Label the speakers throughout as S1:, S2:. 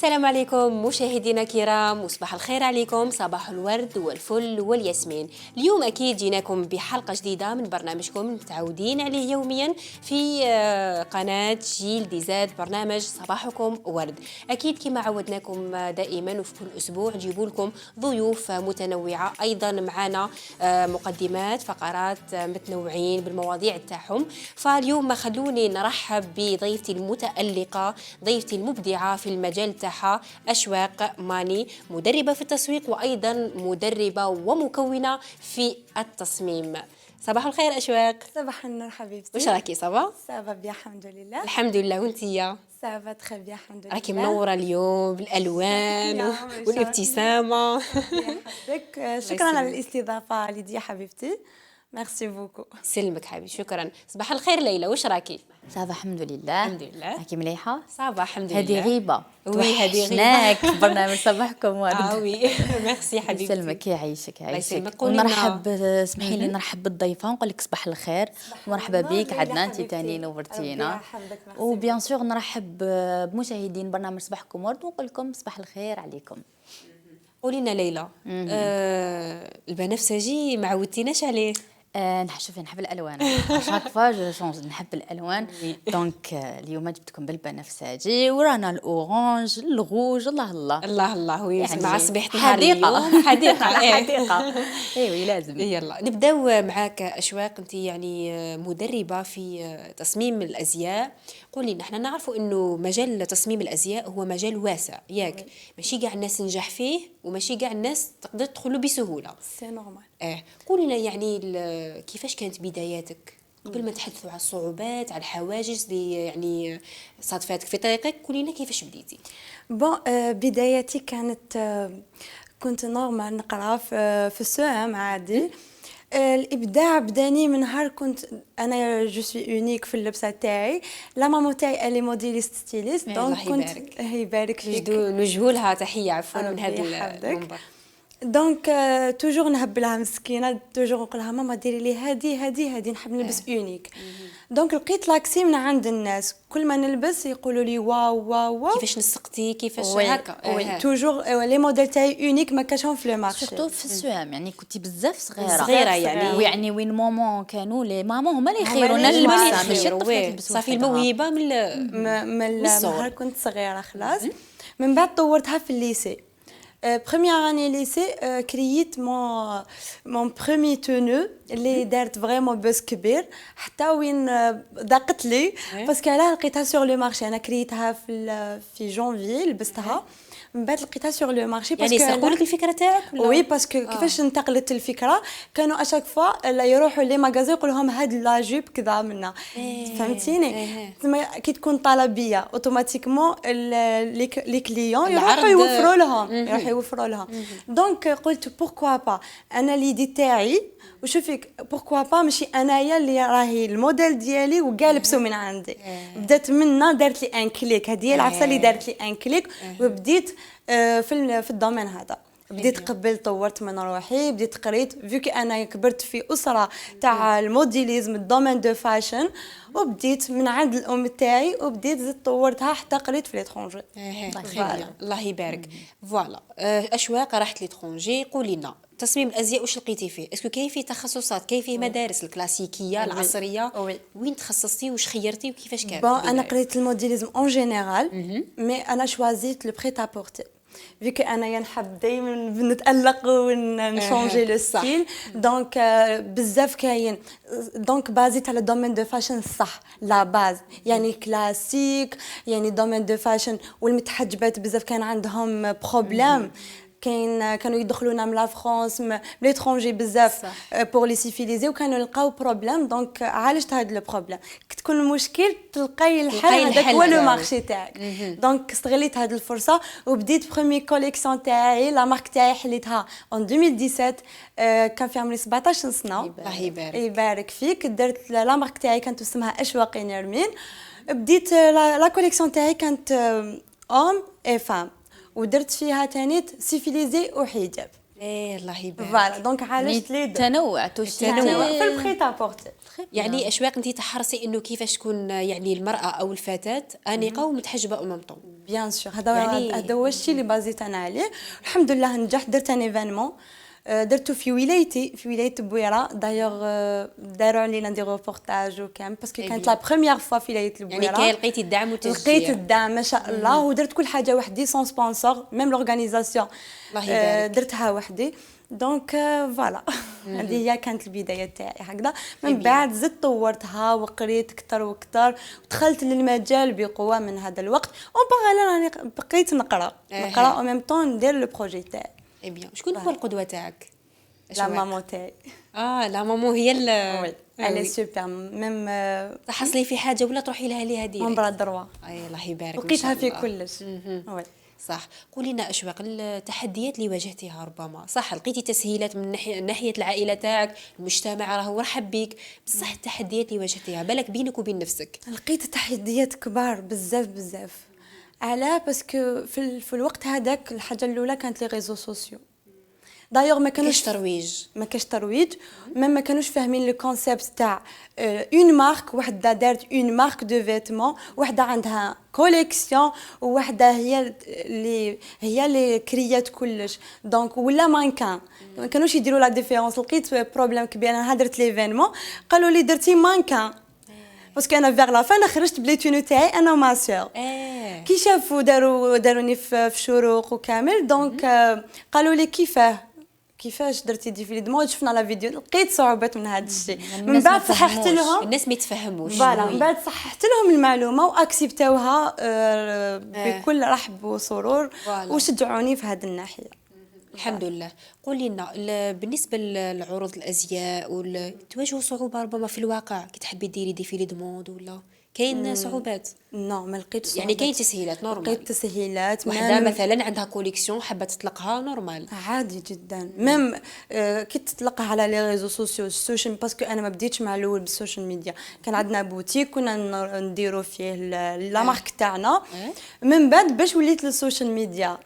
S1: السلام عليكم مشاهدينا الكرام، وصباح الخير عليكم، صباح الورد والفل والياسمين. اليوم أكيد جيناكم بحلقة جديدة من برنامجكم متعودين عليه يوميا في قناة جيل دي زاد، برنامج صباحكم ورد. أكيد كما عودناكم دائما وفي كل أسبوع نجيب لكم ضيوف متنوعة، أيضا معنا مقدمات فقرات متنوعين بالمواضيع تاعهم. فاليوم ما خلوني نرحب بضيفتي المتألقة، ضيفتي المبدعة في المجال تاعها، أشواق ماني، مدربة في التسويق وأيضا مدربة ومكونة في التصميم. صباح الخير أشواق.
S2: صباح النور حبيبتي،
S1: واش راكي؟ صبا
S2: بيان الحمد لله.
S1: الحمد لله. وانتيا؟
S2: صافا تخي بيان الحمد لله.
S1: راكي منورة اليوم بالألوان والابتسامة.
S2: يحفظك. شكرا على الاستضافة ليديا حبيبتي، ميرسي بوكو.
S1: سلمك حبيبي، شكرا. صباح الخير ليلى، واش راكي؟
S3: صافا الحمد لله.
S1: الحمد لله.
S3: راكي مليحه؟
S1: صافا الحمد لله.
S3: هذه غيبه.
S1: وي هذه
S3: غيبه. برنامج صباحكم ورد.
S1: وي ميرسي حبيبتي.
S3: يسلمك يعيشك
S1: يسلمك.
S3: ونرحب، اسمحي لي نرحب بالضيفه ونقول لك صباح الخير ومرحبا بك. عدنا انت ثاني نورتينا، وبيان سور نرحب بمشاهدين برنامج صباحكم ورد ونقول لكم صباح الخير عليكم.
S1: قولي لنا ليلى، البنفسجي ما عودتيناش عليه.
S3: شوفي نحب الالوان، شاك فوا نحب الالوان. دونك اليوم جبتكم بالبنفسجي، ورانا الاورانج، الغوج، الله الله
S1: الله الله.
S3: يعني
S1: مع صبيحه نهار
S3: حديقه
S1: اليوم حديقه.
S3: حديقه. ايوه لازم.
S1: يلا نبداو معاك أشواق. انت يعني مدربه في تصميم الازياء. قولي، نحن نعرفوا انه مجال تصميم الازياء هو مجال واسع، ياك؟ ماشي كاع الناس تنجح فيه وماشي كاع الناس تقدر تدخلوا بسهوله.
S2: سي نورمال.
S1: قولي لنا يعني كيفاش كانت بداياتك قبل ما نتحدثوا على الصعوبات، على الحواجز اللي يعني صادفاتك في طريقك. قولي لنا كيفاش بديتي.
S2: بون بدايتي كانت كنت نورمال نقرا في السوام عادي. الابداع بداني من نهار كنت انا جو سوي اونيك في اللبسه تاعي. لا مامو تاعي الي موديليست ستيليست، دونك كنت يبارك فيك
S1: نوجهوا لها تحيه عفوا من هذا المنبر.
S2: دونك توجور نهبلها مسكينه، توجور نقول لها ماما ديري لي هذه نحب نلبس اونيك. دونك لقيت لاكسي من عند الناس، كل ما نلبس يقولوا لي واو واو واو.
S1: كيفاش نسقتي كيفاش هكا.
S2: توجور لي موديل تاعي اونيك ما كاشهم في لو مارشي،
S3: سورتو في السوام. يعني كنتي بزاف
S1: صغيره يعني
S3: ويعني وين ماما كانوا لي ماما هما اللي يخيرونا اللبسه، ماشي الطفل يلبسوا.
S1: صافي الموهبه
S2: من نهار كنت صغيره خلاص. من بعد طورتها في الليسي. première année lycée كرييت مون بروميي تونو اللي دارت فريمون بوز كبير، حتى وين ضاقت لي باسكو علاه لقيتها سور لو مارشي. انا كريتها في جونفي، لبستها من بعد لقيتها سور لو مارشي
S1: باسكو يعني سرقوا لك الفكره تاعك ولا؟
S2: وي باسكو كيفاش انتقلت الفكره، كانوا اشاك فوا يروحوا لي ماغازي يقول لهم هاد لا جيب كذا منا. فهمتيني؟ تما كي تكون طلبيه اوتوماتيكمون لي كليون يروحوا يوفروا لهم دونك قلت بوركوا با انا ليدي تاعي. وشوفيك بوركوا با ماشي انايا اللي راهي الموديل ديالي وكاع لبسوا من عندي. بدات منا دارت لي ان كليك، هذه العفسه اللي دارت لي ان كليك، وبديت في الدومين هذا. بديت قبل طورت من روحي، بديت قريت فيك انا كبرت في اسره تاع الموديليزم، الدومين دو فاشن، وبديت من عند الام تاعي وبديت زدت طورتها حتى قريت في ليترونجي.
S1: الله يبارك. فوالا أشواق راحت ليترونجي. قولي لنا تصميم الازياء واش لقيتي فيه؟ اسكو كاين فيه تخصصات، كاين فيه مدارس الكلاسيكيه العصريه؟ وين تخصصتي واش خيرتي وكيفاش كان؟
S2: بون انا قريت الموديليزم اون جينيرال، مي انا شوازيت لو بريت ابورتي فيك انا نحب دائما نتالق ونشونجي لو ستيل. دونك بزاف كاين، دونك بازيت على دومين دو فاشن صح، لا باز يعني كلاسيك، يعني دومين دو فاشن. والمتحجبات بزاف كان عندهم بروبليم، كانوا يدخلونا من لا فرانس من ليترونجي بزاف بور لي سيفيليزي، وكانوا يلقاو بروبليم. دونك عالجت هذا البروبليم، كتكون المشكل تلقاي الحل، هذاك هو لو مارشي تاعك. دونك استغليت هذه الفرصه وبديت برومي كوليكسيون تاعي. لا مارك تاعي حليتها اون 2017، كان في عمري 17 سنه.
S1: الله يبارك.
S2: يبارك فيك. درت لا مارك تاعي كانت اسمها اشواق نرمين. بديت لا كوليكسيون تاعي كانت اوم اي فام، ودرت فيها تانيت سيفيليزي وحجاب.
S1: ايه الله يبارك.
S2: فوالا دونك عالجت لي دو.
S3: التنوع توشي
S1: التنوع.
S2: في البريتا بورتي.
S1: يعني اشواق انت تحرصي انه كيفاش تكون يعني المراه او الفتاه انيقه ومتحجبه او ممطون.
S2: بيان سور
S1: يعني-
S2: هذا هو الشيء اللي بازيت انا عليه. الحمد لله نجحت، درت ان ايفينمون درتو في ولايتي، في ولايه بويره. دايوغ داروا علينا دي روبورتاج وكامل باسكو كانت لا بروميير فوا في ولايه البويره.
S1: يعني كان لقيتي الدعم والتشجيع.
S2: لقيت الدعم ما شاء الله، ودرت كل حاجه وحدي سون سبونسور، ميم لورغانيزاسيون
S1: الله يبارك.
S2: درتها وحدي. دونك فوالا هذه هي كانت البدايه تاعي هكذا. من بعد زدت طورتها وقريت اكثر واكثر، ودخلت للمجال بقوه من هذا الوقت. اون باراليل راني بقيت نقرا او ميم طون ندير لو بروجي تاعي.
S1: اي بيان. شكون هو القدوه تاعك؟
S2: لا مامون تاعي.
S1: لا مامو هي
S2: وي الي سوبر ميم.
S1: تحصلي في حاجه ولا تروحي لها ليها ديريكت؟
S2: من برا دروا
S1: اي الله يبارك.
S2: لقيتها في كلش. وي
S1: صح. قولي لنا اشواق التحديات اللي واجهتيها. ربما صح لقيتي تسهيلات من ناحيه العائله تاعك، المجتمع راهو رحب بك، بصح التحديات اللي واجهتيها بالك بينك وبين نفسك.
S2: لقيت تحديات كبار بزاف بزاف. علاه باسكو في الوقت هذاك الحاجه الاولى كانت لي ريزو سوسيو. دايوغ ما كانوش
S1: ترويج.
S2: ما كاش ترويج، ما كانوش فاهمين لو كونسيبت تاع اون مارك. وحده دارت اون مارك دو فيتمون، وحده عندها كوليكسيون، وحده هي اللي كريات كلش. دونك ولا مانكان ما كانوش يديروا لا ديفيرونس. لقيت بروبليم كبير. انا هدرت ليفينمون قالوا لي درتي مانكان باسكو انا فيغ لا فان خرجت بلي تونو تاعي انا وما سور. كي شافوا داروني في شروق وكامل. دونك قالوا لي كيفاش درتي ديفيلي دو مود. شفنا لا فيديو لقيت صعوبات من هذا الشيء. من بعد صححت لهم
S1: الناس ما يتفهموش.
S2: فوالا من بعد صححت لهم المعلومه واكسبتوها بكل رحب وسرور وشجعوني في هذه الناحيه.
S1: الحمد لله. قولي لنا بالنسبه لعروض الازياء تواجهوا صعوبه ربما في الواقع كي تحبي ديري ديفيلي دو مود ولا كاين صعوبات؟
S2: نو ما لقيتش صعوبات.
S1: يعني كاين تسهيلات نورمال.
S2: لقيت تسهيلات.
S1: وحده مثلا عندها كوليكسيون حابه تطلقها نورمال
S2: عادي جدا. ميم كي تطلقها على لي ريزو سوسيو السوشيال باسكو انا ما بديتش مع الاول بالسوشيال ميديا. كان عندنا بوتيك كنا نديرو فيه لا مارك تاعنا. من بعد باش وليت للسوشيال ميديا،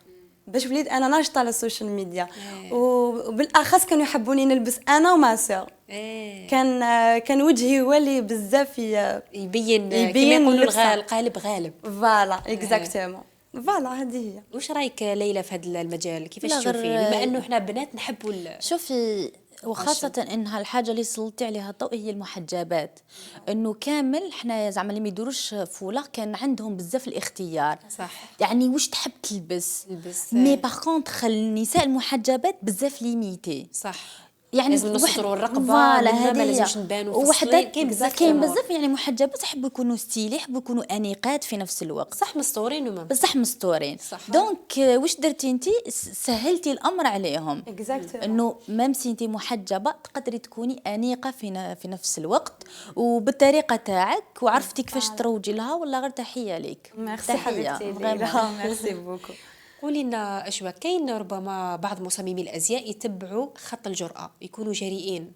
S2: باش وليت انا ناشطه على السوشيال ميديا. وبالاخص كانوا يحبوني نلبس انا وما سور. كان وجهي هو اللي بزاف
S1: يبين كما يقولوا القالب غالب.
S2: فوالا اكزاكتومون. فوالا هذه هي.
S1: واش رايك ليلى في هذا المجال؟ كيفاش تشوفيه بما انه احنا بنات نحبوا
S3: شوفي وخاصة انها الحاجة اللي سلطتي عليها الضوء هي المحجبات. انه كامل احنا زعما اللي ما يديروش فولا كان عندهم بزاف الاختيار.
S1: صح.
S3: يعني واش تحب تلبس مي باغ كونطخ خلي النساء المحجبات بزاف ليميتي.
S1: صح.
S3: يعني
S1: لازم نستروا الرقبه
S3: ما
S1: لازمش نبانوا في الصليب.
S3: كاين بزاف يعني محجبات يحبوا يكونوا ستيلي، يحبوا يكونوا انيقات في نفس الوقت.
S1: صح مستورين وما
S3: بصح مستورين. دونك واش درتي انت؟ سهلتي الامر عليهم. انه ميم سي انت محجبه تقدري تكوني انيقه في نفس الوقت وبالطريقه تاعك، وعرفتي كيفاش تروجي لها. والله غير تحيه ليك.
S2: ميرسي حبيبتي. ميرسي بوكو.
S1: قولي لنا اشواق كاين ربما بعض مصممي الازياء يتبعوا خط الجرأة، يكونوا جريئين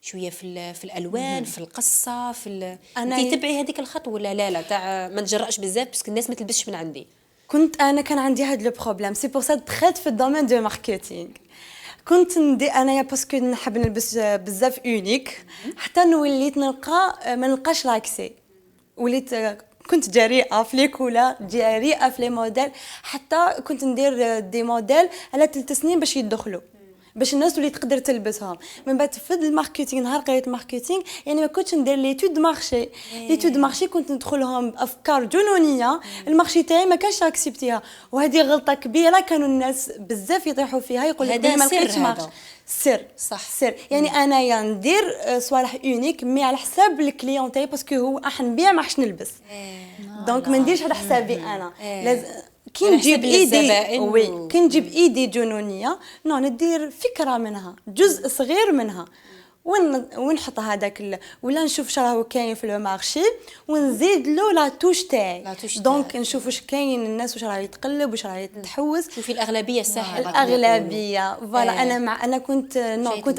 S1: شويه في الالوان في القصه انت تتبعي هذيك الخط ولا لا تاع ما نجرأش بزاف باسكو الناس ما تلبسش من عندي؟
S2: كان عندي هذا لو بروبليم. سي بور سا دخلت في الدومين دو ماركتينغ. كنت انا باسكو نحب نلبس بزاف اونيك حتى وليت نلقى ما نلقاش لاكسي. وليت كنت جريئه في لي كولا، جريئه في لي موديل، حتى كنت ندير دي موديل على 3 سنين باش يدخلوا باش الناس اللي تقدر تلبسهم. من بعد في الماركتينغ نهار قريت ماركتينغ يعني ما كنتش ندير لي تود مارشي. لي تود مارشي كنت ندخلهم بافكار جنونيه المارشي تاعي ما كانش اكسبتيها. وهذه غلطه كبيره كانوا الناس بزاف يطيحوا فيها. يقول لك ما لقيتش مارشي. سر يعني انايا ندير صوالح اونيك مي على حساب الكليون تاعي باسكو هو راح نبيع ما راحش نلبس. دونك ما نديرش على حسابي انا. لازم كي نجيب ايدي كي نجيب ايدي جنونيه ندير فكره منها، جزء صغير منها ونحط هذاك ولا نشوف شراهو كاين في لو مارشي ونزيد له لا توش تاعي. دونك نشوف واش كاين الناس واش راه يتقلب واش راه يتحوس.
S1: شوفي الاغلبيه ساهله.
S2: الاغلبيه فوالا. انا كنت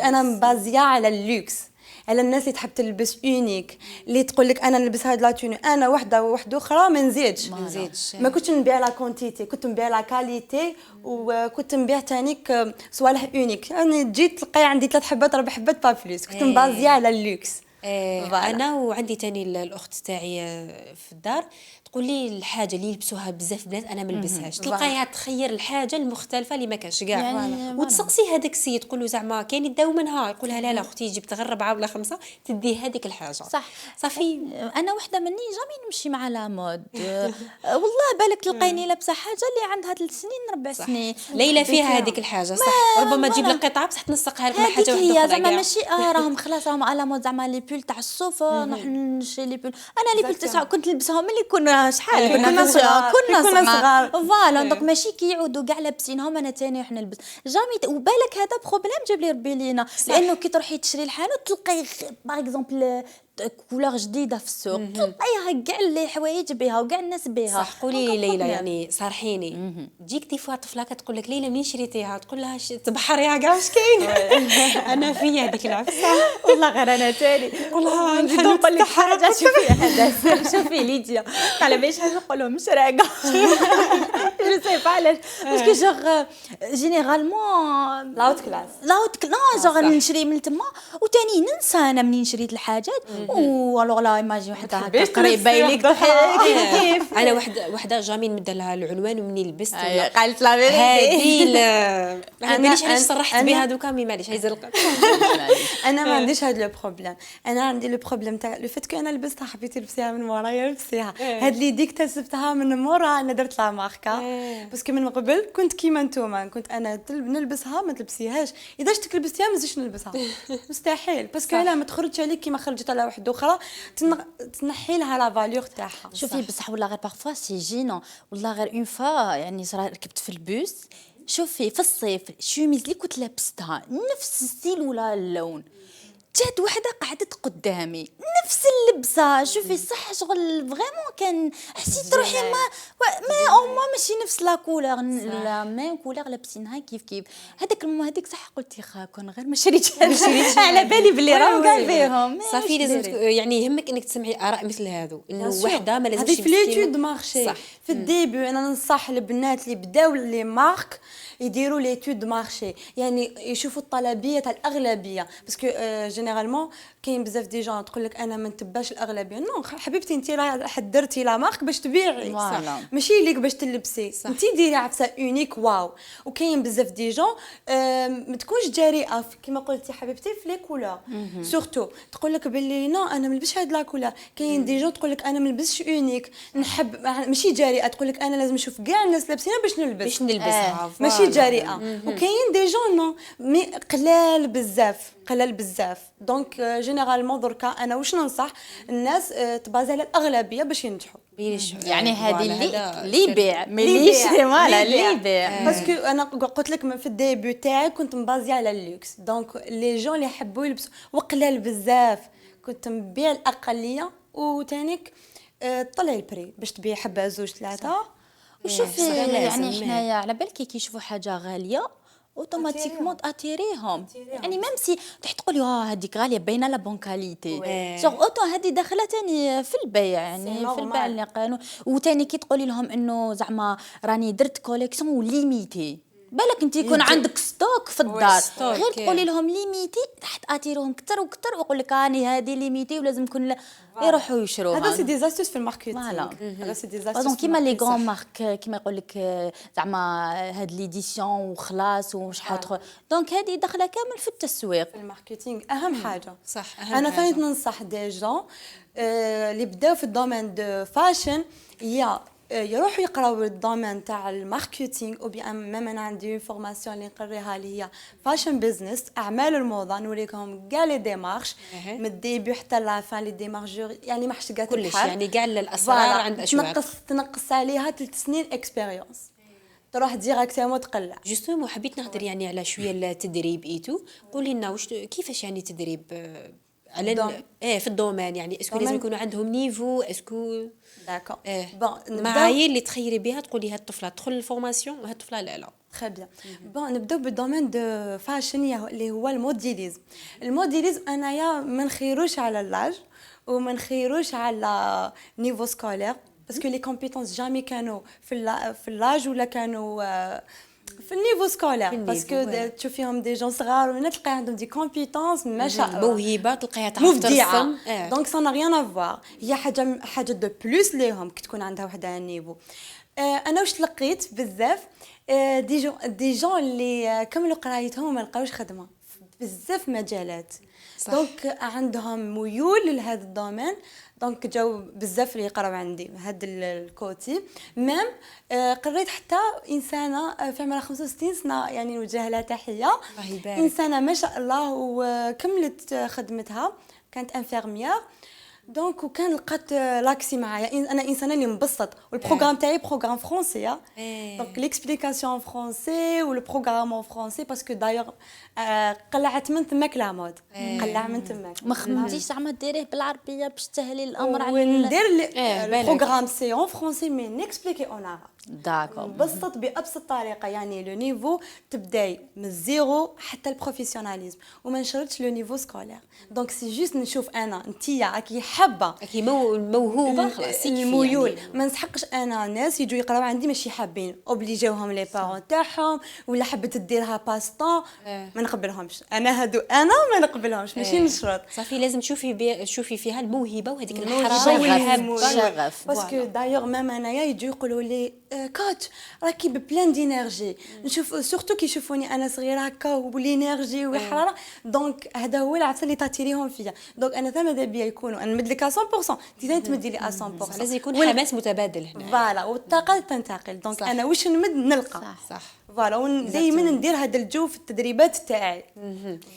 S2: انا مبازيه على اللوكس. على الناس اللي تحب تلبس اونيك، اللي تقول لك انا نلبس هاد لا توني، انا وحده اخرى ما نزيدش. ما كنتش نبيع لا كونتيتي، كنت نبيع لا كاليتي، وكنت نبيع تانيك صوالح اونيك. يعني جيت تلقاي عندي 3 حبات 4 حبات با فلوس، كنت مبازيه على اللوكس.
S1: انا وعندي تاني الاخت تاعي في الدار تقول لي الحاجه اللي يلبسوها بزاف البنات انا ما نلبسهاش، تلقايها تخير الحاجه المختلفه اللي ما كانش كاع
S3: يعني
S1: وتسقسي هذاك السيد تقول له زعما كاين يداو منها، يقولها لا لا اختي جبت غير 4 ولا 5 تدي هذيك الحاجه
S3: صح
S1: صافي.
S3: انا وحده مني جامي نمشي مع لا مود والله بالك تلقيني لابسه حاجه اللي عندها 3 سنين 4 سنين
S1: ليلى فيها هذيك الحاجه صح، ربما تجيب لك قطعه بصح تنسقها لك مع حاجه
S3: هذيك
S1: واحده
S3: هي
S1: اخرى
S3: زعما ماشي راهم خلاص راهم على مود زعما لي بول تاع الصوفه نروح نشري لي بول. انا لي بول تسعه كنت نلبسهم ملي كنا شحال كنا صغار فوالا دونك ماشي كي يعودوا كاع لابسينهم انا تاني راح نلبس جامي. وبالك هذا بروبليم جاب لي ربي لينا، لانه كي تروحي تشري الحانوت تلقاي باغ اكزومبل كولور جديده في السوق تلقايها كاع لي حوايج بها وكاع الناس بها.
S1: صح. قولي لي ليلى يعني صارحيني تجيك دي فوا طفله كتقول لك ليلى منين شريتيها، تقول لها تبحريها كاع واش كاين. انا فيا هذيك العفسه
S3: والله غير انا تاني
S1: والله
S3: نقول لك حاجه شوفي هذا سر شوفي ليديا على باش حاجه نقول لهم مشراقه جو سي با علاش باسكو جوغ جينيرالمون
S2: لاوت كلاس
S3: لا جوغ نشري من تما وتاني ننسى انا منين شريت الحاجات والوغ لا ايماجين وحده هكا قريبه ليك كيف.
S1: انا وحده جامي نمد لها العنوان ومني لبست
S3: قالت لا
S1: هذه ما باليش علاش صرحت بها دوكا مي معليش هاي زرقت.
S2: انا ما عنديش هذا لو بروبليم، انا عندي لو بروبليم تاع لو فيت كو انا لبستها حبيتي تلبسيها من مورايا لبسيها. هاد اللي ديك اكتسبتها من مورا انا درت لا ماركه باسكو من قبل كنت كيما نتوما كنت انا نلبسها ما تلبسيهاش، اذا شتك لبستيها ما نزيدش نلبسها مستحيل باسكو لا ما تخرجش عليك كيما خرجت على واحده اخرى تنحي لها لا فالور تاعها.
S3: شوفي بصح والله غير بارفوا سي جينون والله غير اون فوا يعني صرا ركبت في البوس شوفي في الصيف الشوميز اللي كنت لابستها نفس الستيل ولا اللون جات وحده قعدت قدامي نفس اللبسه شوفي صح شغل فريمون كان حسيت روحي ما او ما ماشي نفس لا كولور لا ميم كولور لابسينها كيف هذاك هذيك صح قلت يا كون غير ما شريتش على بالي بلي راهم كاع فيهم
S1: صافي لازم يعني يهمك انك تسمعي اراء مثل هذو انه وحده ما لازمش
S2: هذه في ليتود مارشي في الديبي. انا ننصح البنات اللي بداو لي مارك يديروا ليتود مارشي يعني يشوفوا الطلبيه تاع الاغلبيه باسكو جينيرالمون كاين بزاف دي جون تقول لك انا ما نتباش الاغلبيه نو حبيبتي انت راه حضرتي لا مارك باش تبيعي ماشي ليك باش تلبسي انت ديري عفسه اونيك واو. وكاين بزاف دي جون ما تكونش جريئه كيما قلتي حبيبتي في لي كولور سورتو تقول لك باللي نو انا ما نلبسش هاد لا كولور. كاين دي جون تقول لك انا ما نلبسش اونيك نحب ماشي جريئه تقول لك انا لازم نشوف كاع الناس لابسينها باش
S1: نلبسها
S2: ماشي جريئه. وكاين دي جون نو مي قلال بزاف دونك جينيرالمون دركا انا واش ننصح الناس تبازي على الاغلبيه باش ينجحوا
S3: يعني هذه اللي يبيع مليش فوالا اللي يبيع
S2: باسكو انا قلت لك في الديبي تاعي كنت مبازيه على اللوكس دونك لي جون اللي يحبوا يلبسوا وقلال بزاف كنت نبيع الاقليه وتانيك طلعي البري باش تبيع حبه زوج ثلاثه.
S3: وشوفي يعني حنايا على بالك كي يشوفوا حاجه غاليه اوتوماتيكمون تاتيريهم يعني ميم سي تحت تقولي هذيك غاليه باينه لا بون كاليتي جوغ اوتو هذه داخله تاني في البيع يعني في البيع اللي قالوا. وتاني كي تقولي لهم انه زعما راني درت كوليكسيون وليميتي بالك انت يكون عندك ستوك في الدار غير تقولي لهم ليميتي تحت اتيرهم كثر وكثر ويقول لك راني هذه ليميتي ولازم نكون يروحوا يشروها.
S2: هذا سي دي زاستوس في الماركتينغ هذا سي دي زاستوس
S3: كيما لي غون مارك كيما يقول لك زعما هاد ليديسيون وخلاص وشحال دونك هذه داخله كامل في التسويق
S2: في الماركتينغ اهم حاجه
S1: صح.
S2: انا ثاني ننصح دي جون اللي بداو في الدومين دو فاشن يروحوا يقراو الدومين تاع الماركتينغ او بيان ميم انا عندي فورماسيون اللي نقريها اللي هي فاشن بيزنس اعمال الموضه نوريكم كاع لي ديمارش من الديبي حتى لا فان لي ديمارش يعني ما حش كاع
S1: كلش يعني كاع الاسرار عند اشواق
S2: تنقص عليها 3 سنين اكسبيريونس تروح ديراكتومون تقلع.
S1: جوستومون حبيت نهضر يعني على شويه التدريب ايتو قولي لنا واش كيفاش يعني تدريب على في الدومين يعني اسكو لازم يكونوا عندهم نيفو اسكو
S2: داكور
S1: معايير اللي تخيري بها تقولي هاد الطفله تدخل الفورماسيون وهاد الطفله لا
S2: تري بيان. بون نبداو بالدومين دو فاشن اللي هو الموديليزم. الموديليزم انايا ما نخيروش على اللاج وما نخيروش على نيفو سكولير باسكو لي كومبيتونس جامي كانوا في اللاج ولا كانوا في النيفو سكولير باسكو تشوفيهم دي جون صغار ولا تلقاي عندهم دي كومبيتونس ما شاء الله
S1: موهبه تلقايها تعرف ترسم
S2: دونك سا نا ريان افوار هي حاجه دو بلوس ليهم كي تكون عندها وحده النيفو. انا واش تلقيت بزاف دي جون اللي كملوا قرايتهم وما لقاوش خدمه بزاف مجالات دونك عندهم ميول لهذا الدومين دونك جاو بزاف اللي يقراو عندي هاد الكوتي ميم قريت حتى انسانه في عمرها 65 سنه يعني نوجه لها تحيه انسانه ما شاء الله وكملت خدمتها كانت انفيرميير دونك وكان لقات لاكسي معايا انا انسانه اللي مبسط والبروغرام تاعي بروغرام فرونسي دونك ليكسبليكاسيون فرونسي والبروغرام فرونسي باسكو دايوغ قلعت من تماك لا مود قلع من تماك
S3: ما خممتيش زعما ديريه بالعربيه باش تسهلي الامر على
S2: وندير البروغرام سي اون فرونسي مي نيكسبليكي اون عربي
S3: داكور
S2: نبسط بابسط طريقه يعني لو نيفو تبداي من الزيرو حتى البروفيسيوناليزم وما نشرتش لو نيفو سكولير دونك سي جوست نشوف انا نتيا راكي حابه
S1: راكي موهوبه خلاص
S2: الميول يعني. ما نسحقش انا ناس يجوا يقراو عندي ماشي حابين اوبليجيوهم لي بارون تاعهم ولا حبت ديرها باستون ما نقبلهمش انا هادو انا ما نقبلهمش ماشي نشرط
S1: صافي لازم تشوفي فيها الموهبه وهذيك الحراره
S3: الشغف
S2: باسكو دايوغ مام انايا يجوا يقولوا لي كوتش راكي ببلان دينيرجي نشوف سورتو كي يشوفوني انا صغيره هكا والانرجي والحراره دونك هذا هو العسل اللي تعطيريهم فيا دونك انا ثما ماذا بيا يكونوا انا نمد لك 100% انت تمدي لي 100%
S1: لازم يكون حماس متبادل هنا
S2: فوالا والطاقه تنتقل دونك انا واش نمد نلقى
S1: صح
S2: فوالا دائما ندير هذا الجو في التدريبات تاعي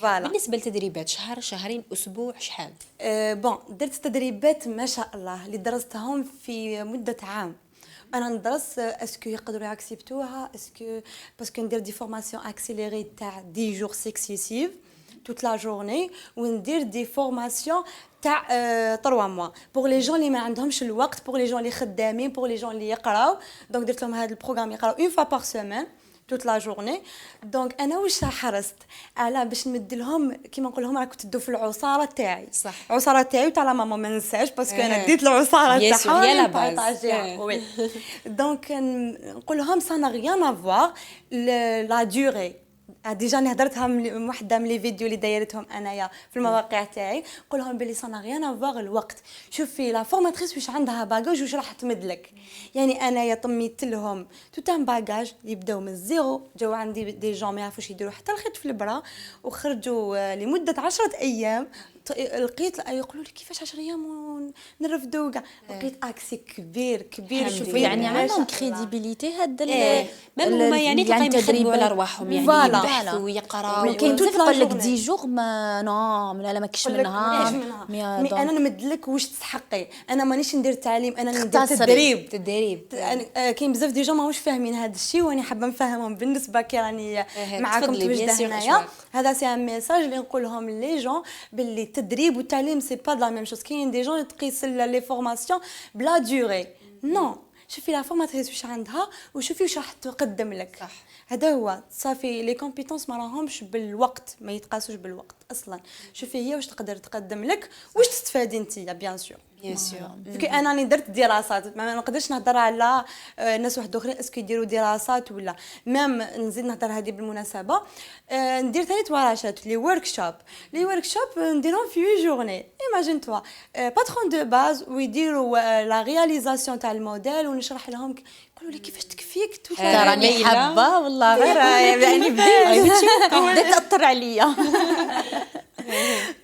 S2: فوالا
S1: بالنسبه للتدريبات شهر شهرين اسبوع شحال
S2: بون درت تدريبات ما شاء الله اللي درستهم في مده عام انا ندرس اسكو يقدروا ياكسبتوها اسكو باسكو ندير دي فورماسيون اكسيليري تاع 10 جور سكسيسيف toute la journée وندير دي فورماسيون تاع 3 موا بور لي جون اللي ما عندهمش الوقت بور لي جون اللي خدامين بور لي جون اللي يقراو دونك درت لهم هذا البروغرام يقراو اون فوا بار سيمين toute la journée دونك انا واش حرصت على باش نمد لهم كيما نقول لهم راكم تدوا في العصاره تاعي
S1: صح
S2: العصاره تاعي وتاع لا ماما ما ننساش باسكو انا ديت العصاره تاعها
S1: هي لا باز
S2: وي دونك نقول لهم سا نا ريان افوار لا دوري ديجا انا هضرتها من وحده من لي فيديو اللي دايرتهم انايا في المواقع تاعي نقول لهم بلي سا ريان افوار الوقت شوفي لا فورماتريس واش عندها باجاج واش راح تمدلك يعني انايا طميت لهم تو ان باجاج يبداو من الزيرو جاو عندي دي جون ما يعرفوش يديروا حتى الخيط في البرا وخرجوا لمده 10 ايام لقيت يقولوا لي كيفاش 10 ايام ونرفدوا كاع لقيت اكسي كبير
S3: شوفي يعني عندهم كريديبيليتي هاد
S1: ميم هما يعني يخدموا على رواحهم يعني يبحثوا ويقراو
S3: كاين بزاف يقول لك 10 جوغ ما نو لا ما كاش منها
S2: مي انا نمدلك واش تسحقي انا مانيش ندير تعليم انا ندير تدريب كاين بزاف دي جون ماهوش فاهمين هذا الشيء وانا حابه نفهمهم بالنسبه كي راني معاكم توجد هنايا هذا سي ان ميساج اللي نقول لهم لي جون باللي التدريب والتعليم سي با لا ميم شوز كاين دي جون تقيس لي فورماسيون بلا دوري نو شوفي لا فورماتريس واش عندها وشوفي واش راح تقدم لك صح. هذا هو صافي لي كومبيتونس ما راهمش بالوقت ما يتقاسوش بالوقت اصلا شوفي هي واش تقدر تقدم لك واش تستفادي انت بيان سور كي انا راني درت دراسات ما نقدرش نهضر على ناس واحد اخرين اسكو يديروا دراسات ولا ميم نزيد نهضر هذه بالمناسبه ندير ثاني ورشات لي ورك شوب نديرهم في 8 جورني ايماجين توا باترون دو باز ويديروا لا رياليزاسيون تاع الموديل ونشرح لهم يقولوا لي كيفاش تكفيك
S3: راني حابه والله غير يعني بدات تاثر عليا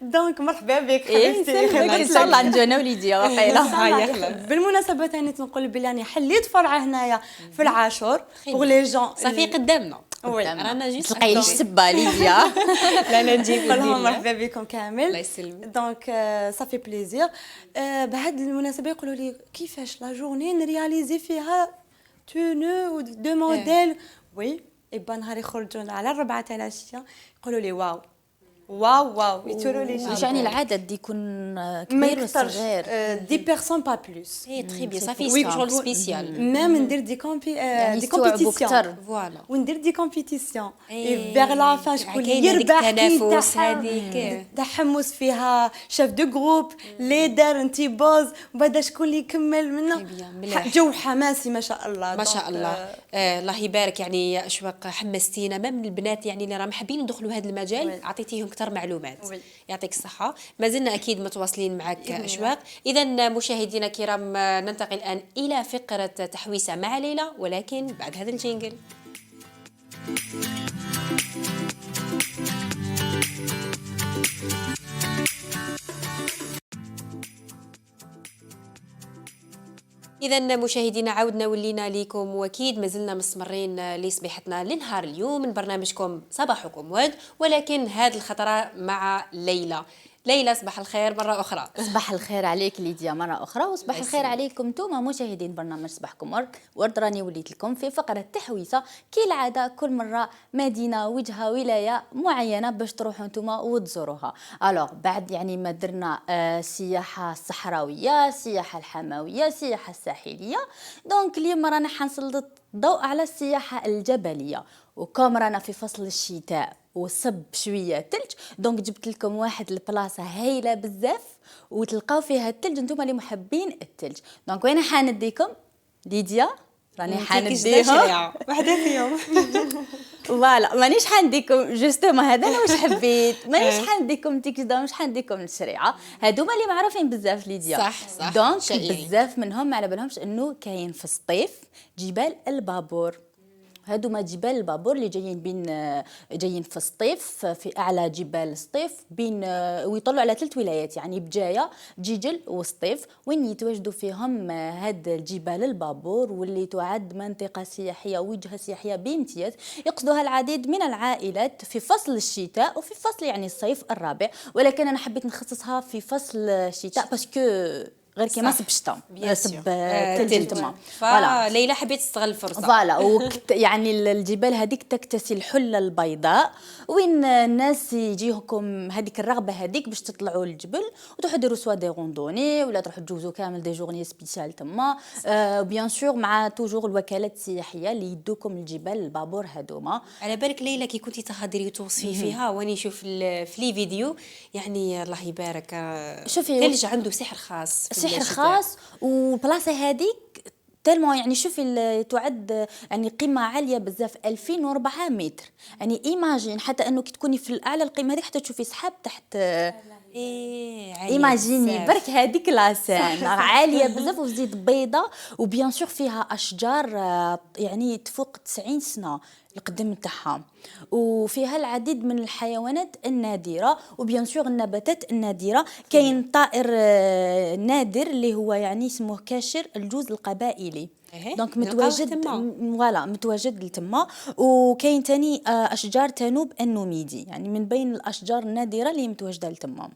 S2: دونك مرحبا بك
S3: حبيبتي ان شاء الله نجي انا وليديا واقيلا
S2: بالمناسبه ثاني نقول بلي راني حليت فرع هنايا في العاشور بوغ لي جون
S1: صافي قدامنا
S3: رانا جيت تلقايليش سبه ليديا
S1: لا نجيب
S2: لهم مرحبا بكم كامل
S1: الله يسلمك
S2: دونك صافي بليزير بهاد المناسبه يقولوا لي كيفاش لا جورني نرياليزي فيها تونو دو موديل وي اي با نهار يخرجوا على 4 تاع العشيه يقولوا لي واو واو يتولوا لي
S3: واش يعني العدد يكون
S2: ما
S3: كبير ولا
S2: يكثرش
S3: صغير؟
S2: 10 بيرسون با بلوس.
S1: اي تري بيان صافي
S2: وي،
S1: شغل سبيسيال.
S2: ميم ندير دي
S3: يعني
S2: دي
S3: يستوعبوا
S2: كومبيتيسيون
S3: كتر.
S1: فوالا
S2: وندير دي كومبيتيسيون
S1: إيه.
S2: فيغ لا فان شكون اللي
S1: كاين هذيك
S2: يربح
S1: التنافس هذيك.
S2: تحمس فيها شاف دو جروب ليدر انتي بوز وبعد شكون اللي يكمل منه
S1: مليح.
S2: جو حماسي ما شاء الله
S1: ما شاء الله. الله يبارك يعني يا اشواق، حمستينا ما من البنات يعني اللي راهم حابين يدخلوا هذا المجال، عطيتيهم اكثر معلومات. يعطيك الصحه. ما زلنا اكيد متواصلين معك اشواق. اذا مشاهدينا الكرام ننتقل الان الى فقره تحويسه مع ليلى، ولكن بعد هذا الجينجل. إذا مشاهدينا عودنا ولينا ليكم، واكيد مازلنا مستمرين لصبيحتنا لنهار اليوم من برنامجكم صباحكم ورد، ولكن هذه الخطره مع ليلى. ليلى صباح الخير مرة أخرى.
S3: صباح الخير عليك ليديا مرة أخرى، وصباح الخير عليكم انتم مشاهدين برنامج صباحكم ورد. راني وليت لكم في فقرة تحويسة كالعادة، كل مرة مدينة وجهة ولاية معينة باش تروحوا انتم وتزوروها. الوغ بعد يعني ما درنا السياحة الصحراوية، السياحة الحموية، السياحة الساحلية، دونك اليوم رانا حنسلط الضوء على السياحة الجبلية. وكم رانا في فصل الشتاء وصب شويه تلج، دونك جبت لكم واحد البلاصه هايله بزاف وتلقاو فيها التلج انتم اللي محبين التلج. دونك وين حنديكم ليديا؟ راني حنديهم
S2: وحده فيهم.
S3: فوالا مانيش حنديكم جوستومون هذا انا واش حبيت، مانيش حنديكم تيكسدا، مش حنديكم الشريعه، هادوما اللي معروفين بزاف ليديا.
S1: صح
S3: دونك بزاف منهم ما على بالهمش انه كاين في الصيف جبال البابور. هادو ما جبال البابور اللي جايين في الصيف، في اعلى جبال الصيف بين ويطلعوا على 3 ولايات، يعني بجايه جيجل وسطيف، وين يتواجدوا فيهم هاد الجبال البابور، واللي تعد منطقه سياحيه وجهه سياحيه بامتياز يقصدها العديد من العائلات في فصل الشتاء وفي فصل يعني الصيف الرابع. ولكن انا حبيت نخصصها في فصل الشتاء باسكو غير كيما صب الشتا صب الثلج تما.
S1: فليلى حبيت تستغل الفرصه.
S3: فوالا يعني الجبال هذيك تكتسي الحله البيضاء، وين الناس يجيكم هذيك الرغبه هذيك باش تطلعوا للجبل وتروحوا ديروا سوا دي روندوني ولا تروحوا تجوزوا كامل دي جورني سبيسيال تما. بيان سور مع توجور الوكالات السياحيه اللي يدوكم الجبال البابور هذوما.
S1: على بالك ليلى كي كنتي تهضري وتوصفي فيها واني نشوف في لي فيديو، يعني الله يبارك
S3: شوفي
S1: الثلج عنده سحر خاص،
S3: سحر خاص. والبلاصه هذيك تالمون يعني شوفي تعد يعني قمه عاليه بزاف 2004 متر، يعني ايماجين حتى انه كي تكوني في الاعلى القمه هذيك حتى تشوفي سحاب تحت. ايماجيني برك هذيك لاسان عاليه بزاف وزيد بيضه، وبيان سور فيها اشجار يعني تفوق 90 سنه القدم تاعها، وفيها العديد من الحيوانات النادره وبيان سور النباتات النادره. كاين طائر نادر اللي هو يعني اسمه كاشر الجوز القبائلي، دونك متواجد لتما. وكاين تاني اشجار تانوب النوميدي، يعني من بين الاشجار النادره اللي متواجده لتما.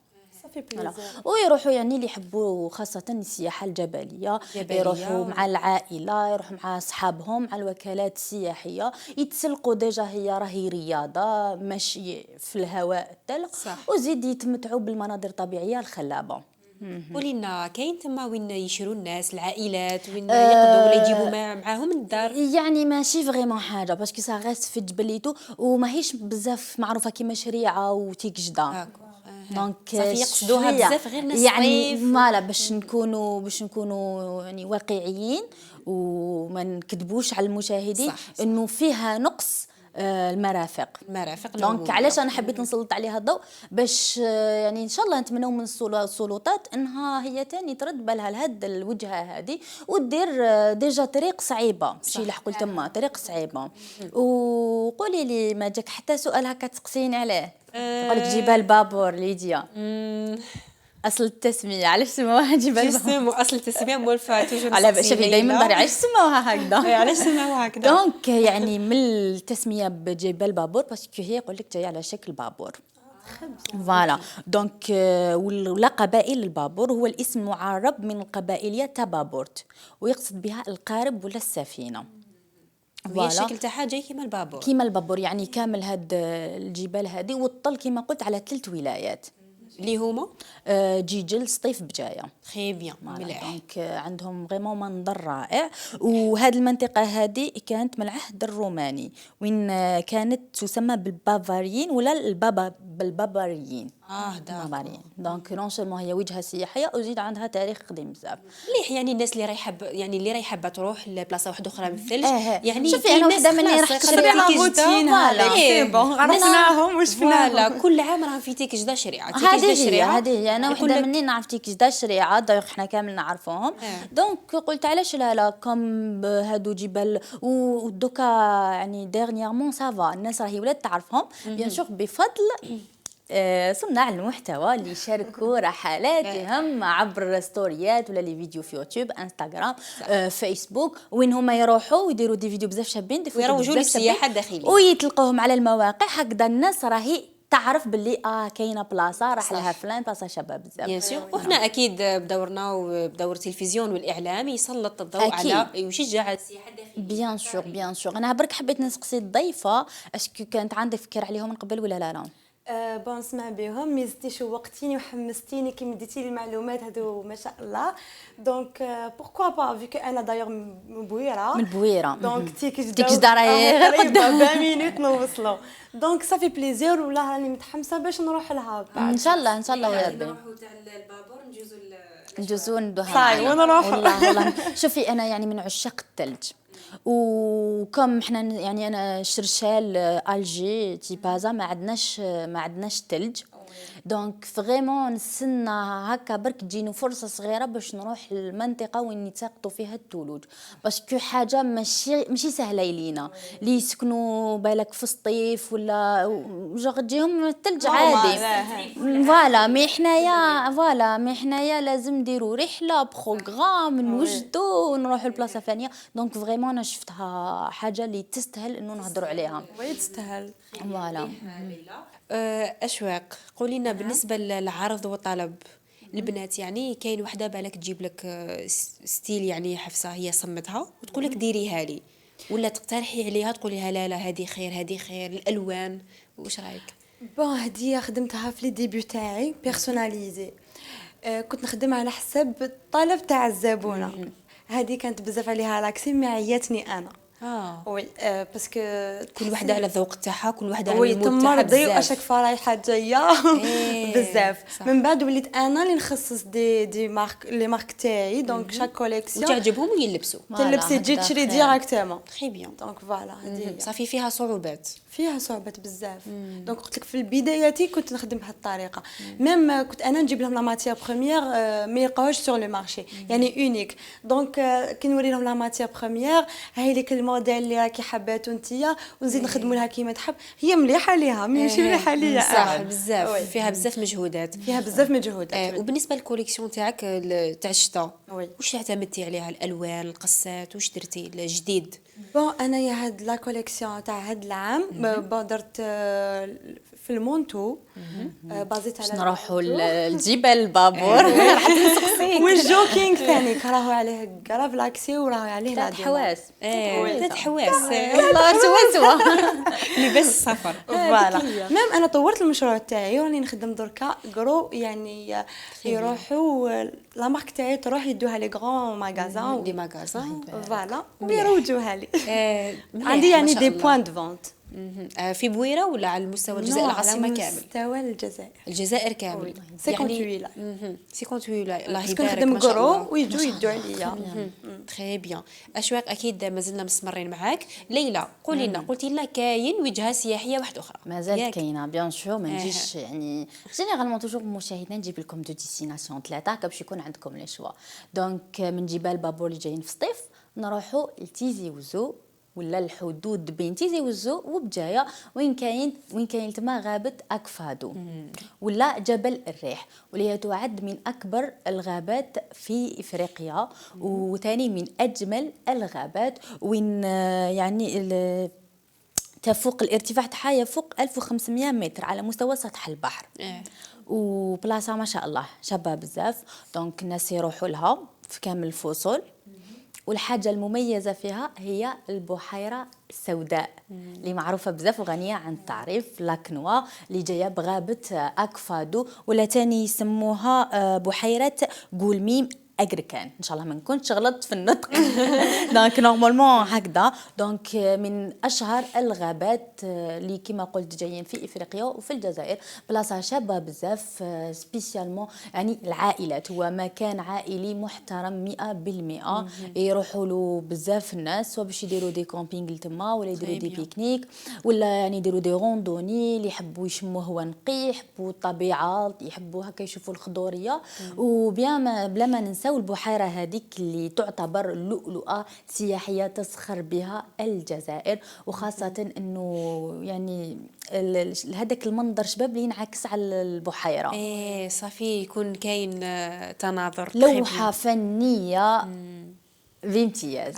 S3: ويروحوا يعني اللي يحبوا خاصة السياحة الجبلية يروحوا مع العائلة، يروحوا مع أصحابهم مع الوكالات السياحية، يتسلقوا ديجا هي راهي رياضة مشي في الهواء الطلق، وزيد يتمتعوا بالمناظر الطبيعية الخلابة.
S1: قولي لنا كاين تما وين يشروا الناس العائلات وين يقضوا ولا يجيبوا معاهم الدار؟
S3: يعني ماشي فريمون حاجه باسكو سا غاست في جبليتو وماهيش بزاف معروفه كيما شريعه وتيكجدا.
S1: دونك يقصدوها بزاف غير ناس
S3: يعني مالا باش نكونوا يعني واقعيين وما نكذبوش على المشاهدين انه فيها نقص المرافق دونك علاش انا حبيت نسلط عليها الضوء باش يعني ان شاء الله نتمنوا من السلطات انها هي تاني ترد بالها لهاد الوجهه هذه ودير ديجا طريق صعيبه باش يلحقوا تما طريق صعيبه. وقولي لي ما جاك حتى سؤال هكا تسقسيني عليه؟ نقولك جبال بابور ليديا اصل التسميه علاش سموها جبال
S1: بابور؟ اصل التسميه مولفه توجور
S3: على شوفي دائما ضري علاش سموها هكذا
S1: علاش سموها هكذا
S3: دونك يعني من التسميه بجبال بابور باسكو هي يقول لك جايه على شكل بابور فوالا. دونك ولا قبائل البابور هو الاسم معرب من القبائليه تبابورت ويقصد بها القارب ولا السفينه.
S1: وهي الشكل تاعها جاي كيما البابور.
S3: كيما البابور، يعني كامل هاد الجبال هذه، والطل كيما قلت على 3 ولايات
S1: اللي هما
S3: جيجل، سطيف، بجايه.
S1: تري بيان مليح.
S3: دونك عندهم فريمون منظر رائع. وهذه المنطقه هذه كانت من العهد الروماني، وين كانت تسمى بالبافاريين ولا بالباباريين.
S1: داكور.
S3: دونك نون سولمون هي وجهه سياحيه، وزيد عندها تاريخ قديم بزاف.
S1: مليح، يعني الناس اللي رايحه يعني اللي رايحه تروح لبلاصه واحده اخرى بالثلج. يعني
S3: شوفي انا وحده مني راح
S2: عرفناهم وشفناهم.
S1: كل عام راه في تيك جدا شريعه.
S3: هذه هي انا وحده مني نعرف تيك جدا شريعه، دونك حنا كامل نعرفوهم. دونك قلت علاش لا كوم هادو جبال ودوكا يعني ديرنييرمون سافا الناس راهي ولات تعرفهم بيان سور بفضل صناع المحتوى اللي يشاركوا رحلاتهم عبر ستوريات ولا لي فيديو في يوتيوب، انستغرام، فيسبوك، وين هما يروحوا ويديروا دي فيديو بزاف شابين،
S1: ويروجوا للسياحه الداخليه،
S3: ويتلقوهم على المواقع. هكذا الناس راهي تعرف باللي كاينه بلاصه راح لها فلان، بلاصه شباب بزاف.
S1: بيان سور. وحنا اكيد بدورنا وبدور التلفزيون والاعلام يسلط الضوء على ويشجع السياحه الداخليه.
S3: بيان سور. انا برك حبيت نسقسي الضيفه اسكو كانت عندك فكره عليهم من قبل ولا لا؟
S2: بون نسمع بهم، مي زدتي شوقتيني وحمستيني كي مديتي لي المعلومات هادو ما شاء الله. دونك بوركوا با فيكو انا دايوغ من بويره دونك تيك
S3: جدا راهي غير قدام
S2: 20 مينوت نوصلوا. دونك صافي بليزير، ولا راني متحمسه باش نروح لها
S3: ان شاء الله ان شاء الله ويا ربي.
S1: نروحوا تاع البابور
S3: نجوزو ندوها
S2: صاي ونروح.
S3: والله شوفي انا يعني من عشاق الثلج، وكم احنا يعني انا شرشال الجي تيبازا ما عندناش ثلج. دونك فريمون نستنى هكا برك تجينا فرصه صغيره باش نروح للمنطقه وين يتساقطوا فيها الثلوج، باسكو حاجه ماشي سهله لينا اللي يسكنوا بالك في الصيف ولا جوغ تجيهم الثلج عادي. فوالا مي حنايا لازم نديروا رحله بروغرام نوجدوا ونروحوا لبلاصه ثانيه. دونك فريمون انا شفتها حاجه اللي تستاهل انه نهضروا عليها.
S2: تستاهل.
S3: فوالا.
S1: أشواق، قولي لنا بالنسبة للعرض والطلب البنات، يعني كاين وحده بالك تجيب لك ستيل يعني حفصه هي صمتها وتقول لك ديريها لي، ولا تقترحي عليها تقولي لها لا هذه خير الالوان، واش رايك؟
S2: بون هديه خدمتها في لي ديبيو تاعي بيرسوناليزي، كنت نخدم على حسب الطلب تاع الزبونه. هذه كانت بزاف عليها لاكسي، ما عياتني انا. وي باسكو
S1: كل وحده على الذوق تاعها، كل وحده على المود تاعها
S2: مرضي واشاك فوا رايحه جايه بزاف. من بعد وليت انا اللي نخصص دي مارك لي مارك تاعي. دونك شاك كوليكسيون
S1: وتعجبهم ويلبسوا،
S2: تلبسي تجي تشري ديريكتومون.
S1: تري بيان.
S2: دونك فوالا هذه
S1: صافي فيها صعوبات
S2: بزاف. دونك قلت لك في البدايات كنت نخدم بهذه الطريقه. ميم كنت انا نجيب لهم لا ماتيير بروميير ما يلقاوش سور لو مارشي، يعني اونيك. دونك كي نوري لهم لا ماتيير بروميير، هاي لك الموديل اللي راكي حباتو نتيا، ونزيد نخدموا لها كيما تحب. هي مليحه ليها ماشي مليحه ليا.
S1: صح بزاف فيها بزاف مجهودات. وبالنسبه للكوليكسيون تاعك تاع الشتاء، واش اعتمدتي عليها؟ الالوان، القصات، واش درتي الجديد؟
S2: بون انا يا هاد لا كوليكسيون تاع هاد العام درت في المونتو، بازيت على
S3: نروحوا للجبل البابور راح تنسقسي
S2: والجوكينغ ثاني راهو عليه كراف لاكسي وراهو عليه لا
S3: حواس.
S1: ثلاث حواس
S3: والله سوا
S1: لباس السفر.
S2: فوالا ميم انا طورت المشروع تاعي وراني نخدم دركا كرو، يعني يروحوا لا مارك تاعي تروح يدوها لي غران ماغازان
S1: دي ماغازان
S2: فوالا ويروجوها لي.
S1: عندي
S2: يعني دي بوين دو فونت
S1: في بويره ولا على المستوى الجزائر العاصمه كامل؟
S2: على مستوى
S1: الجزائر كامل.
S2: 58
S1: لا الله يبارك.
S2: نخدم كرو ويجوا يدوا عليا.
S1: تري بيان. اشواق اكيد مازلنا مستمرين معاك. ليلى قولي لنا، قلتي لنا كاين وجهه سياحيه واحده اخرى
S3: مازال كاينه بيان سور. ما نجيش يعني جينيرالمون توجور المشاهدين نجيب لكم دو ديستيناسيون ثلاثه باش يكون عندكم لي شوا. دونك من جبال بابور اللي جايين في الصيف نروحوا لتيزي وزو ولا الحدود بين تيزي وزو وبجايه، وين كاين تما غابه اكفادو ولا جبل الريح، واللي تعد من اكبر الغابات في افريقيا، وثاني من اجمل الغابات، وين يعني تفوق الارتفاع تاعها يفوق 1500 متر على مستوى سطح البحر. وبلاصه ما شاء الله شابه بزاف. دونك الناس يروحوا لها في كامل الفصول، والحاجه المميزه فيها هي البحيره السوداء اللي معروفه بزاف وغنيه عن التعريف لاكنوا اللي جايه بغابه اكفادو، ولا تاني يسموها بحيره قولميم اغريكان. ان شاء الله ما نكونش غلطت في النطق. دونك نورمالمون هكذا. دونك من اشهر الغابات اللي كما قلت جايين في افريقيا وفي الجزائر. بلاصه شابه بزاف سبيسيالمون، يعني العائلات، هو مكان عائلي محترم 100%. يروحوا له بزاف الناس، سواء باش يديروا دي كامبينغ تما، ولا يديروا دي بيكنيك، ولا يعني يديروا دي روندوني اللي يحبوا يشموا هواء نقي، يحبوا الطبيعه، يحبوا هكا يشوفوا الخضوريه. وبيان بلا ما ننسى البحيرة هذيك اللي تعتبر لؤلؤة سياحية تزخر بها الجزائر، وخاصة انه يعني هذاك المنظر شباب اللي ينعكس على البحيرة.
S1: ايه صافي يكون كاين تناظر،
S3: لوحة فنية بامتياز.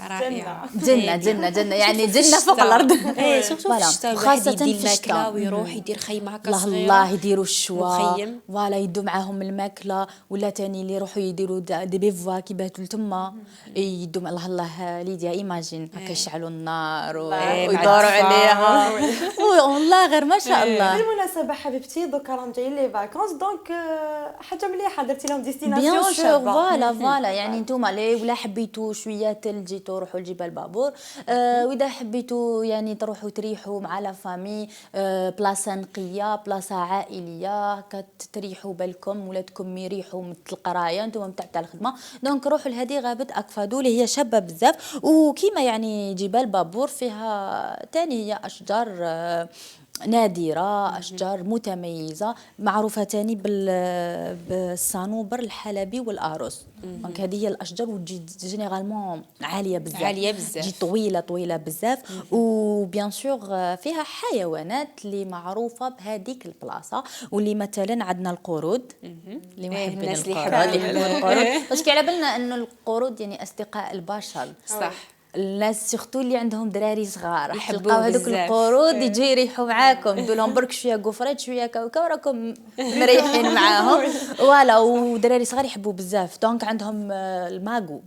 S3: جنة يعني جنة فوق الارض.
S1: ايه سورتو في الشتاء،
S3: خاصة
S1: يدير
S3: في الشتاء
S1: الماكله ويروح يدير خيمه هكا صغيره.
S3: الله يديروا الشوا،
S1: مخيم.
S3: فوالا يدوا معاهم الماكله، ولا تاني اللي يروحوا يديروا دي بيفوا كيباتوا تما، يدوا الله الله ليديا ايماجين هكا يشعلوا النار ويدوروا عليها. والله غير ما شاء الله.
S2: بالمناسبه حبيبتي دوكا راهم جايين لي فاكونس، دونك حاجه مليحه درتي لهم ديستيناسيون
S3: بيان سور. فوالا يعني نتوما لي ولا حبيتوا شويه تلجي تروحوا لجبال بابور، واذا حبيتوا يعني تروحوا تريحوا مع لا فامي، بلاصه نقيه، بلاصه عائليه كتريحوا بالكم، ولادكم يريحوا من القرايه، نتوما تاع الخدمه. دونك روحوا لهذه غابه اكفادو اللي هي شابه بزاف. وكيما يعني جبال بابور فيها تاني هي اشجار نادرة، أشجار متميزة، معروفة تاني بالصنوبر الحلبي والأرز. دونك هذه هي الأشجار، وتجي جينيرالمون عالية بزاف، تجي طويلة بزاف. وبيان سور فيها حيوانات اللي معروفة بهذيك البلاصة، واللي مثلا عندنا القرود اللي محبين القرود. باسكو على بالنا انه القرود يعني اصدقاء البشر.
S1: صح.
S3: الناس سيختو اللي عندهم دراري صغار
S1: يحبوا
S3: هذوك القرود يجي يريحوا معاكم، يقول لهم برك شويه قفرات شويه كاوكا وراكم مريحين معاهم. فوالا ودراري صغار يحبوا بزاف. دونك عندهم الماغو،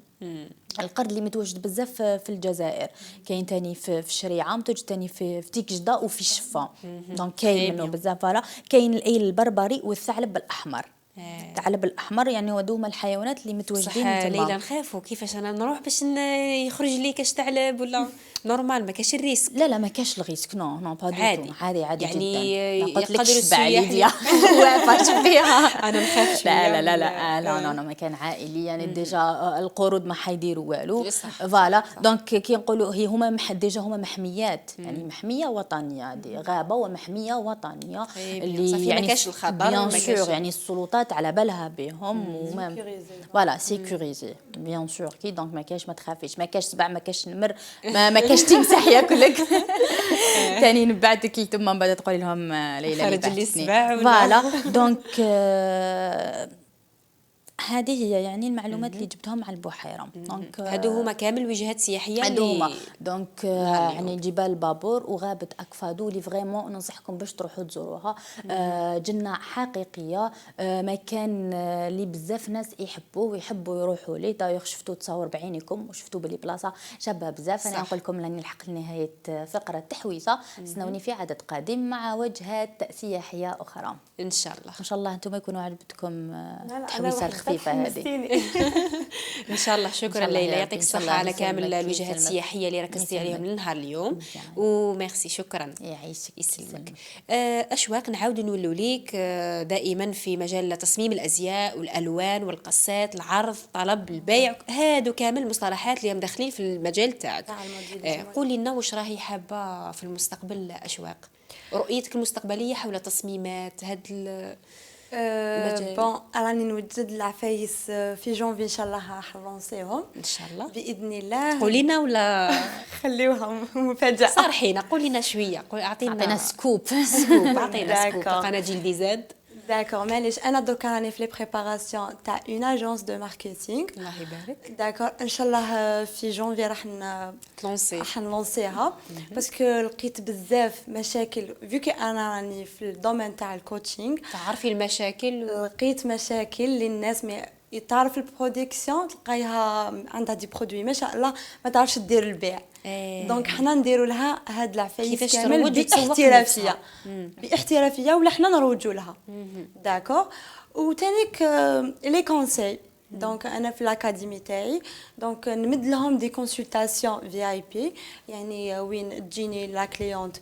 S3: القرد اللي متواجد بزاف في الجزائر. كاين تاني في الشريعه، متواجد تاني في تيكجدا وفي الشفا. دونك كاين منه بزاف. فوالا كاين الايل البربري والثعلب الاحمر. الثعلب الاحمر يعني هما الحيوانات اللي متواجدين تما.
S1: ليلى نخافوا كيفاش انا نروح باش يخرج لي كاش ثعلب ولا نورمال، ما كاش الريسك.
S3: لا ما كاش الريسك، نو با دو تو، عادي
S1: يعني
S3: جدا. قلت لك
S1: يقدروا
S3: شبع ليديا واقفه فيها.
S1: انا نخاف
S3: شويه. لا مكان عائلي يعني ديجا القرود ما حيديروا والو. فوالا دونك كي نقولوا هي هما ديجا هما محميات، يعني محميه وطنيه، هذه غابه ومحميه وطنيه اللي يعني
S1: ما كاش الخطر.
S3: بيان سور يعني السلطات على بالها بهم، فوالا سيكوريزي بيان سور. كي دونك ما كاش، ما تخافيش، ما كاش سبع، ما كاش نمر، ما كاش تمسح ياكلك. ثاني نبعتك كي تما من بعد تقولي لهم ليلى
S1: خرج لي السبع.
S3: فوالا دونك هذه هي يعني المعلومات اللي جبتهم على البحيره. دونك
S1: هادو هما كامل وجهات سياحيه
S3: هادو دونك يعني جبال بابور وغابه اكفادو اللي فريمون ننصحكم باش تروحوا تزوروها. جنه حقيقيه، مكان اللي بزاف ناس يحبوا يروحوا ليه. دايوغ شفتوا تصور بعينكم وشفتوا بلي بلاصه شابه بزاف. انا نقول لكم راني نلحق لنهايه فقره التحويسه، استنوني في عدد قادم مع وجهات سياحيه اخرى
S1: ان شاء الله.
S3: ان شاء الله انتم يكونوا عجبتكم التحويسه الخفيفه هذه.
S1: ان شاء الله. شكرا ليلى، يعطيك الصحه على كامل الوجهات السياحيه اللي ركزتي عليهم لنهار اليوم. وميرسي، شكرا.
S3: يعيشك
S1: يسلمك. اشواق نعاود نولوا ليك دائما في مجال تصميم الازياء والالوان والقصات، العرض، طلب، البيع، هادو كامل مصطلحات اللي مدخلين في المجال تاعك. قولي لنا واش راهي حابه في المستقبل اشواق، رؤيتك المستقبليه حول تصميمات هاد
S2: بون راني نوجد العفايس في جونفي ان شاء الله راح نلونسيهم
S1: ان شاء الله
S2: باذن الله.
S1: قولي لنا ولا
S2: خليوها مفاجاه؟
S1: صارحينا، قولي لنا شويه،
S3: اعطينا سكوب.
S1: اعطينا سكوب. قناه جيل دي زاد.
S2: داكور معليش، انا دوكا راني في لي بريباراسيون تاع اون اجونس دو ماركتينغ.
S1: الله يبارك.
S2: داكور ان شاء الله في جونفي راح نلونسيها باسكو لقيت بزاف مشاكل فيو كي انا راني في الدومين تاع الكوتشينغ.
S1: تعرفي المشاكل؟
S2: لقيت مشاكل للناس تعرف البرودكسيون تلقايها عندها دي برودوي ما شاء الله ما تعرفش دير البيع. دونك حنا نديروا لها هاد العفايس
S1: كيفاش
S2: كامل
S1: تروج وتسوق
S2: باحترافيه باحترافيه ولا حنا نروجوا لها. داكور. وتانيك لي كونساي دونك انا في الاكاديمي تاعي دونك نمد لهم دي كونسلطاسيون في اي بي يعني وين تجيني لا كليونت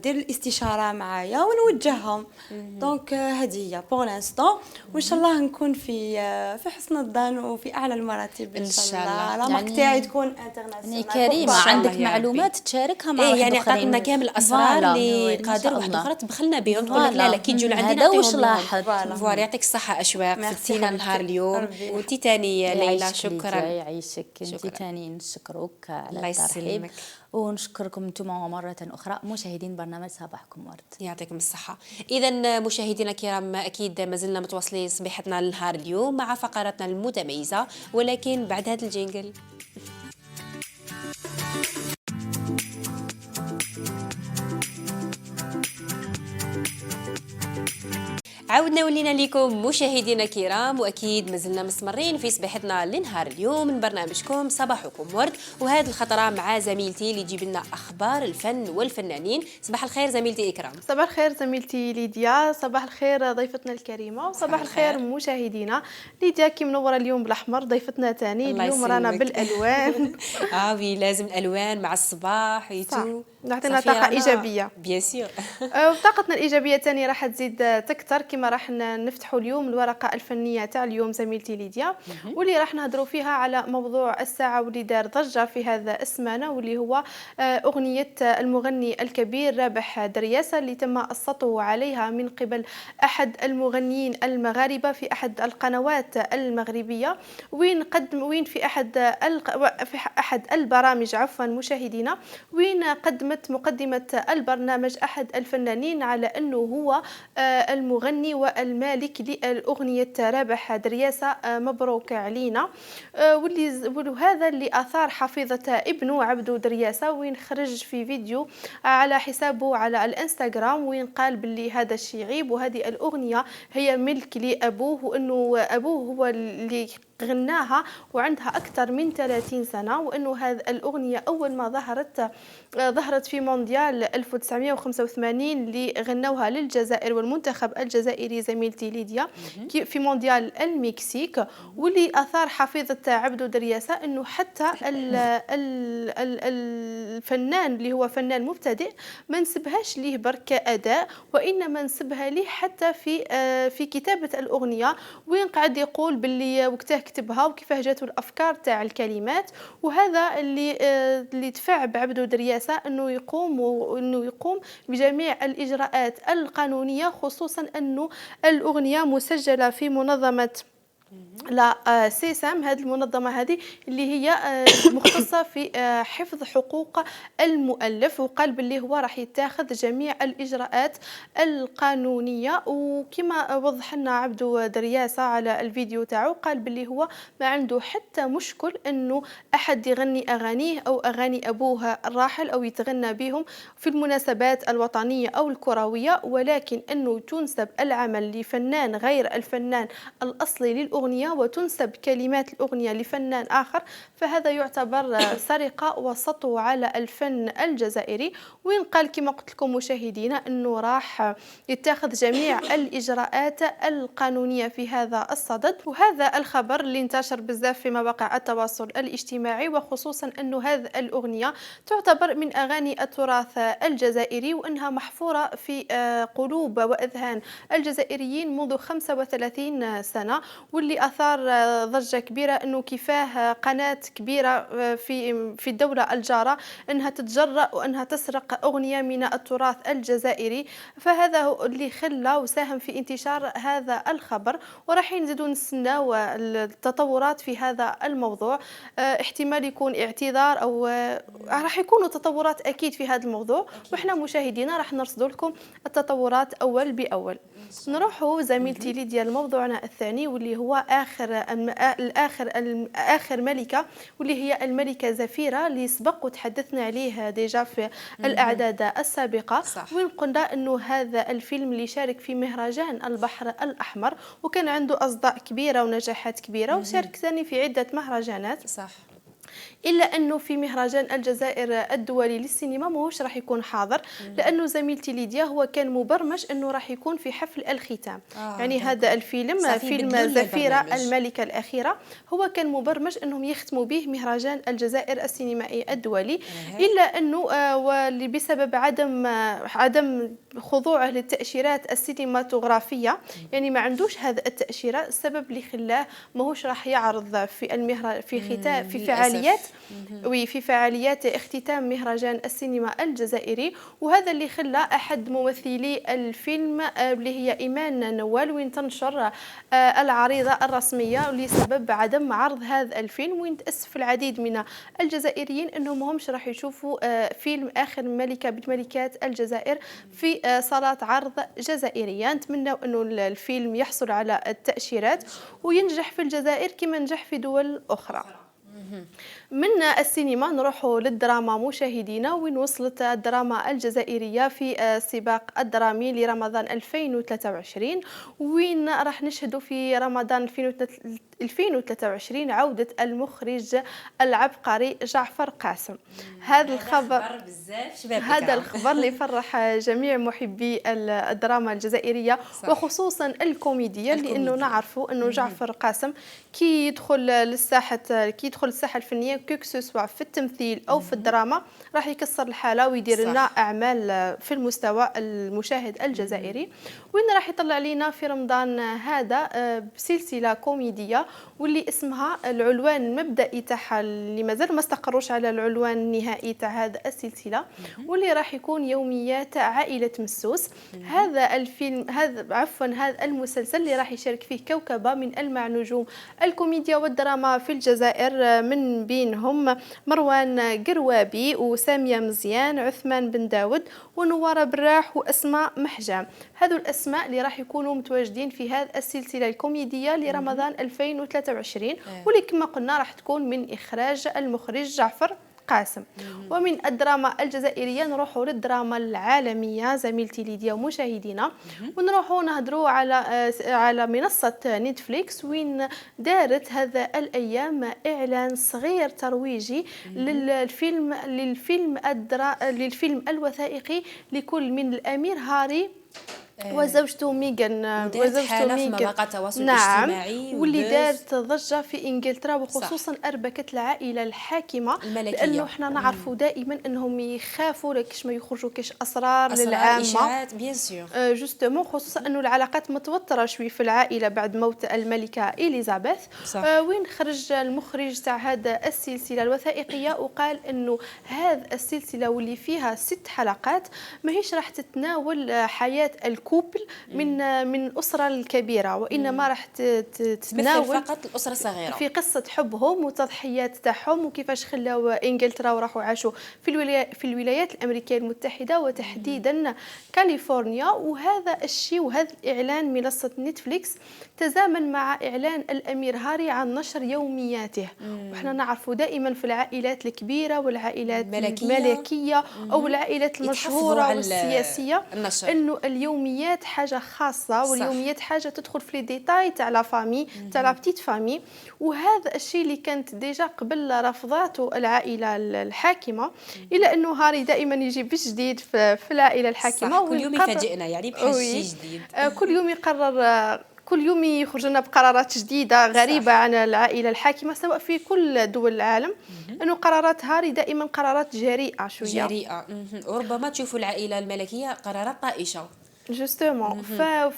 S2: دير الاستشاره معايا ونوجههم. دونك هذه هي بور لانستون وان شاء الله نكون في حسن الظن وفي اعلى المراتب ان شاء الله. لا مارك تاعي تكون انترناسيونال.
S3: يعني كريمه عندك معلومات تشاركها مع واحد
S1: يعني
S3: اخرين.
S1: عطاتنا كامل الاسرار اللي قادر واحد اخرى تبخلنا بهم تقول لك لا لا كي تجوا لعندنا
S3: هذا واش لاحظت.
S1: فوالا يعطيك الصحه اشواق فتينا نهار اليوم. وانت ثاني ليلى شكرا.
S3: يعيشك انت ثاني نشكرك على الترحيب ونشكركم انتم مرة أخرى مشاهدين برنامج صباحكم ورد.
S1: يعطيكم الصحة. إذا مشاهدينا الكرام أكيد ما زلنا متواصلين صبيحتنا لنهار اليوم مع فقراتنا المتميزة ولكن بعد هذا الجينجل. عاودنا ولينا لكم مشاهدينا الكرام واكيد مازلنا مستمرين في صباحتنا لنهار اليوم من برنامجكم صباحكم ورد وهذه الخطره مع زميلتي اللي تجيب لنا اخبار الفن والفنانين. صباح الخير زميلتي اكرام.
S4: صباح الخير زميلتي ليديا. صباح الخير ضيفتنا الكريمه وصباح الخير مشاهدينا. ليديا كي منوره اليوم بالاحمر ضيفتنا ثاني اليوم رانا بالالوان.
S1: وي لازم الالوان مع الصباح ويتو
S4: نعطينا طاقه ايجابيه
S1: بيان سور.
S4: وطاقتنا الايجابيه ثاني راح تزيد تكثر كما راح نفتحوا اليوم الورقه الفنيه تاع اليوم زميلتي ليديا واللي راح نهضروا فيها على موضوع الساعه واللي دار ضجه في هذا السمانه واللي هو اغنيه المغني الكبير رابح درياسه اللي تم السطو عليها من قبل احد المغنيين المغاربه في احد القنوات المغربيه وين في احد البرامج عفوا مشاهدينا وين قدمت مقدمه البرنامج احد الفنانين على انه هو المغني والمالك للأغنية رابح درياسة مبروك علينا وهذا اللي أثار حفيظة ابنه عبدو درياسة وين خرج في فيديو على حسابه على الانستغرام وين قال باللي هذا الشيء عيب وهذه الأغنية هي ملك لأبوه وأنه أبوه هو اللي غناها وعندها أكثر من 30 سنة وأنه هذه الأغنية أول ما ظهرت في مونديال 1985 اللي غنوها للجزائر والمنتخب الجزائري زميلتي ليديا في مونديال المكسيك واللي أثار حفيظة عبدو درياسة أنه حتى الفنان اللي هو فنان مبتدئ ما نسبهاش ليه برك أداء وإنما نسبها ليه حتى في كتابة الأغنية وين قاعد يقول باللي وقته كتبها وكيفاه جاتو الافكار تاع الكلمات وهذا اللي دفع بعبدو درياسه انه يقوم بجميع الاجراءات القانونيه خصوصا انه الاغنيه مسجله في منظمه لا سيسام. هذه المنظمة هذه اللي هي مختصة في حفظ حقوق المؤلف وقال باللي هو راح يتاخذ جميع الإجراءات القانونية وكما وضح لنا عبدو درياسة على الفيديو تاعو قال باللي هو ما عنده حتى مشكل انه احد يغني اغانيه او اغاني ابوه الراحل او يتغنى بهم في المناسبات الوطنية او الكروية ولكن انه تنسب العمل لفنان غير الفنان الاصلي للأغنية وتنسب كلمات الأغنية لفنان آخر فهذا يعتبر سرقة وسطو على الفن الجزائري وين قال كما قلت لكم مشاهدينا أنه راح يتخذ جميع الإجراءات القانونية في هذا الصدد. وهذا الخبر اللي انتشر بزاف في مواقع التواصل الاجتماعي وخصوصا أنه هذه الأغنية تعتبر من أغاني التراث الجزائري وأنها محفورة في قلوب وأذهان الجزائريين منذ 35 سنة واللي أثار ضجة كبيرة أنه كيفاه قناة كبيرة في الدولة الجارة أنها تتجرأ وأنها تسرق أغنية من التراث الجزائري فهذا هو اللي خلى وساهم في انتشار هذا الخبر وراح نزيدوا نستناو التطورات في هذا الموضوع. احتمال يكون اعتذار أو راح يكونوا تطورات أكيد في هذا الموضوع وإحنا مشاهدينا راح نرصد لكم التطورات أول بأول.
S1: إن
S4: نروحوا زميلتي ليديا لموضوعنا الثاني، واللي هو آخر ملكة، واللي هي الملكة زفيرة، اللي سبق وتحدثنا عليه ديجا في الأعداد السابقة.
S1: صح.
S4: وين قلنا أنه هذا الفيلم اللي شارك في مهرجان البحر الأحمر، وكان عنده أصداء كبيرة ونجاحات كبيرة، وشارك ثاني في عدة مهرجانات.
S1: صح.
S4: إلا أنه في مهرجان الجزائر الدولي للسينما ماهوش راح يكون حاضر، لأنه زميلتي ليديا هو كان مبرمج أنه راح يكون في حفل الختام. يعني هذا الفيلم، فيلم زفيرة الملكة الأخيرة، هو كان مبرمج أنهم يختموا به مهرجان الجزائر السينمائي الدولي. إلا أنه بسبب عدم خضوعه للتأشيرات السينماتوغرافية، يعني ما عندوش هذا التأشيرة، السبب اللي خلاه ماهوش راح يعرض في فعاليات اختتام مهرجان السينما الجزائري. وهذا اللي خلى أحد ممثلي الفيلم اللي هي إيمان نوال وين تنشر العريضة الرسمية لسبب عدم عرض هذا الفيلم. وين تأسف العديد من الجزائريين أنهم همش راح يشوفوا فيلم آخر ملكة بملكات الجزائر في صالات عرض جزائرية. نتمنى أنه الفيلم يحصل على التأشيرات وينجح في الجزائر كما نجح في دول أخرى. من السينما نروحوا للدراما مشاهدينا، وين وصلت الدراما الجزائرية في سباق الدرامي لرمضان 2023، وين راح نشهدوا في رمضان 2023 عودة المخرج العبقري جعفر قاسم. هذا الخبر اللي فرح جميع محبي الدراما الجزائرية، صح. وخصوصا الكوميديا، لأنه نعرفوا أنه جعفر قاسم كي يدخل الساحة الفنية كوكسوسوا في التمثيل أو في الدراما راح يكسر الحالة ويدير لنا أعمال في المستوى المشاهد الجزائري. وين راح يطلع لنا في رمضان هذا بسلسلة كوميدية واللي اسمها العنوان المبدئي تاعها اللي مازال ما استقروش على العنوان النهائي تاع هذا السلسلة، واللي راح يكون يوميات عائلة مسوس. هذا الفيلم هذا المسلسل اللي راح يشارك فيه كوكبة من ألمع نجوم الكوميديا والدراما في الجزائر، من بينهم مروان قروابي وسامية مزيان، عثمان بن داود ونوارة براح وأسماء محجام. هذو الأسماء اللي راح يكونوا متواجدين في هذه السلسلة الكوميدية لرمضان 2023، واللي كما قلنا راح تكون من إخراج المخرج جعفر قاسم. ومن الدراما الجزائرية نروحوا للدراما العالمية زميلتي ليديا ومشاهدينا، ونروحوا نهضروا على منصة نتفليكس، وين دارت هذا الأيام إعلان صغير ترويجي للفيلم الوثائقي لكل من الأمير هاري وزوجته ميغان
S1: في مواقع التواصل الاجتماعي،
S4: واللي دارت ضجة في إنجلترا، وخصوصا أربكت العائلة الحاكمة الملكية. لأنه احنا نعرفوا دائما أنهم يخافوا لكش ما يخرجوا كاش أسرار للعامة، جوستومون، خصوصا أنه العلاقات متوترة شوي في العائلة بعد موت الملكة إليزابيث. وين خرج المخرج تاع هذا السلسلة الوثائقية وقال أنه هذه السلسلة واللي فيها 6 حلقات ماهيش راح تتناول حياة الكوبل من الأسرة الكبيرة، وإنما راح تتناول
S1: فقط الأسرة الصغيرة
S4: في قصة حبهم وتضحيات تاعهم، وكيفاش خلاو إنجلترا وراحوا عاشوا في الولايات الأمريكية المتحدة وتحديدا كاليفورنيا. وهذا الشيء وهذا الإعلان منصة نتفليكس تزامن مع إعلان الأمير هاري عن نشر يومياته. وإحنا نعرفوا دائما في العائلات الكبيرة والعائلات الملكية أو العائلات المشهورة والسياسية أنه اليوميات حاجة خاصة، واليوميات حاجة تدخل في الديتاي تاع لا فامي تاع لا بتيت فامي. وهذا الشيء اللي كانت ديجا قبل رفضاته العائلة الحاكمة، إلا أنه هاري دائما يجيب جديد في العائلة الحاكمة،
S1: كل يوم يفاجئنا يعني بحاجة جديد.
S4: كل يوم يقرر، كل يوم يخرج لنا بقرارات جديدة غريبة عن العائلة الحاكمة، سواء في كل دول العالم. أنه قرارات هاري دائما قرارات جريئة شوية،
S1: وربما تشوفوا العائلة الملكية قرارات طائشة
S4: جوستومون.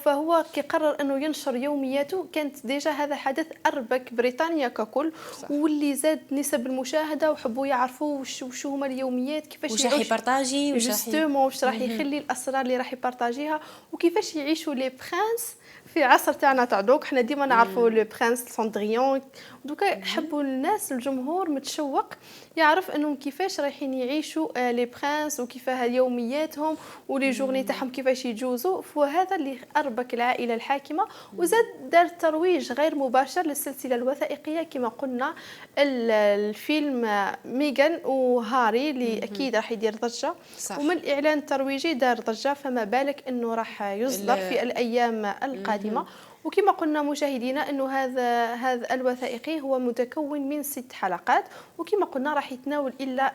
S4: فهو كيقرر انه ينشر يومياته. كانت ديجا هذا حدث اربك بريطانيا ككل، واللي زاد نسب المشاهده وحبوا يعرفوا وشو هما اليوميات، كيفاش
S1: واش راح يبارطاجي،
S4: واش راح يخلي الاسرار اللي راح يبارطاجيها، وكيفاش يعيشوا لي برانس في عصر تاعنا تاع دوك حنا ديما نعرفوا لو برنس سندريون، دوكا يحبوا الناس الجمهور متشوق يعرف انهم كيفاش رايحين يعيشوا لي برنس وكيفاه يومياتهم ولي جورني تاعهم كيفاش يجوزوا، فهذا اللي اربك العائله الحاكمه وزاد دار ترويج غير مباشر للسلسله الوثائقيه كما قلنا الفيلم ميغان وهاري اللي اكيد راح يدير ضجه
S1: صح.
S4: ومن الاعلان الترويجي دار ضجه، فما بالك انه راح يصدر في الايام القادمه. وكما قلنا مشاهدينا انه هذا الوثائقي هو متكون من 6 حلقات، وكما قلنا راح يتناول الا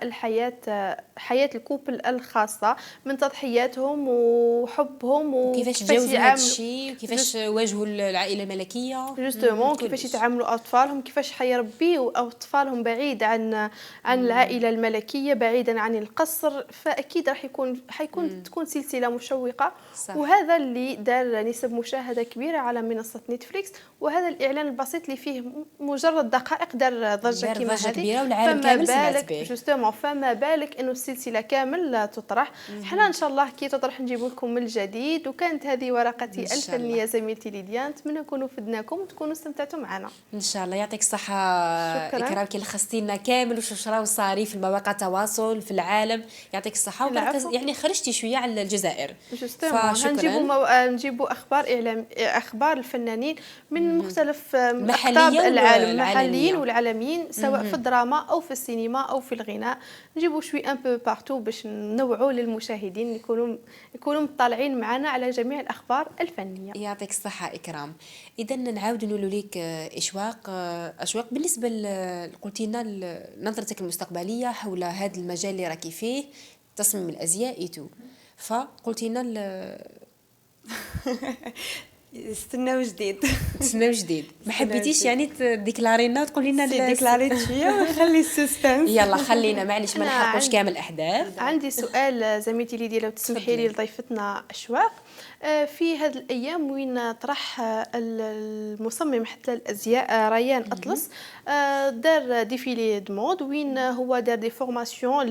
S4: حياه الكوبل الخاصه من تضحياتهم وحبهم
S1: وكيفاش تجاوزوا هذا الشيء وكيفاش واجهوا العائله الملكيه
S4: جوستومون، كيفاش يتعاملوا اطفالهم، كيفاش حيربيوا اطفالهم بعيد عن العائله الملكيه، بعيدا عن القصر. فاكيد راح تكون سلسله مشوقه.
S1: صح.
S4: وهذا اللي دار نسب مشاهده كبيره على منصه نتفليكس، وهذا الاعلان البسيط اللي فيه مجرد دقائق دار ضجه كما هذه
S1: كبيره والعالم كامل سمعت به.
S4: جوستومون فما بالك انه السلسله كامل تطرح. حنا ان شاء الله كي تطرح نجيب لكم من الجديد. وكانت هذه ورقتي الفنيه زميلتي ليديا، نتمنى نكونوا فدناكم وتكونوا استمتعتوا معنا
S1: ان شاء الله. يعطيك الصحه
S4: شكراً.
S1: اكرام كي لخصتي لنا كامل واش راهو صاري في المواقع التواصل في العالم. يعطيك الصحه يعني خرجتي شويه على الجزائر.
S4: جوستومون نجيبوا اخبار الفنانين من مختلف اقطاب
S1: محليين
S4: العالم، محليين والعالميين، سواء في الدراما او في السينما او في الغناء. نجيبوا شوي ان بو بارتو باش نوعوا للمشاهدين يكونوا مطلعين معنا على جميع الاخبار الفنيه.
S1: يعطيك الصحه اكرام. اذا نعاود نقولوا لك اشواق بالنسبه قلتي لنا نظرتك المستقبليه حول هذا المجال اللي راكي فيه، تصميم الازياء ايتو، فقلتي لنا
S2: استناو جديد.
S1: تسناو جديد. ما حبيتيش يعني تديكلاري لنا وتقولي لنا
S2: ديكلاريت شويه وخلي السسبنس.
S1: يلا خلينا معليش ما نحرقوش كامل الاحداث.
S4: عندي سؤال زميلتي ليديا لو تسمحي لي لضيفتنا اشواق. في هذه الايام وين طرح المصمم حتى الازياء ريان اطلس دار ديفيلي دو مود وين هو دار دي فورماسيون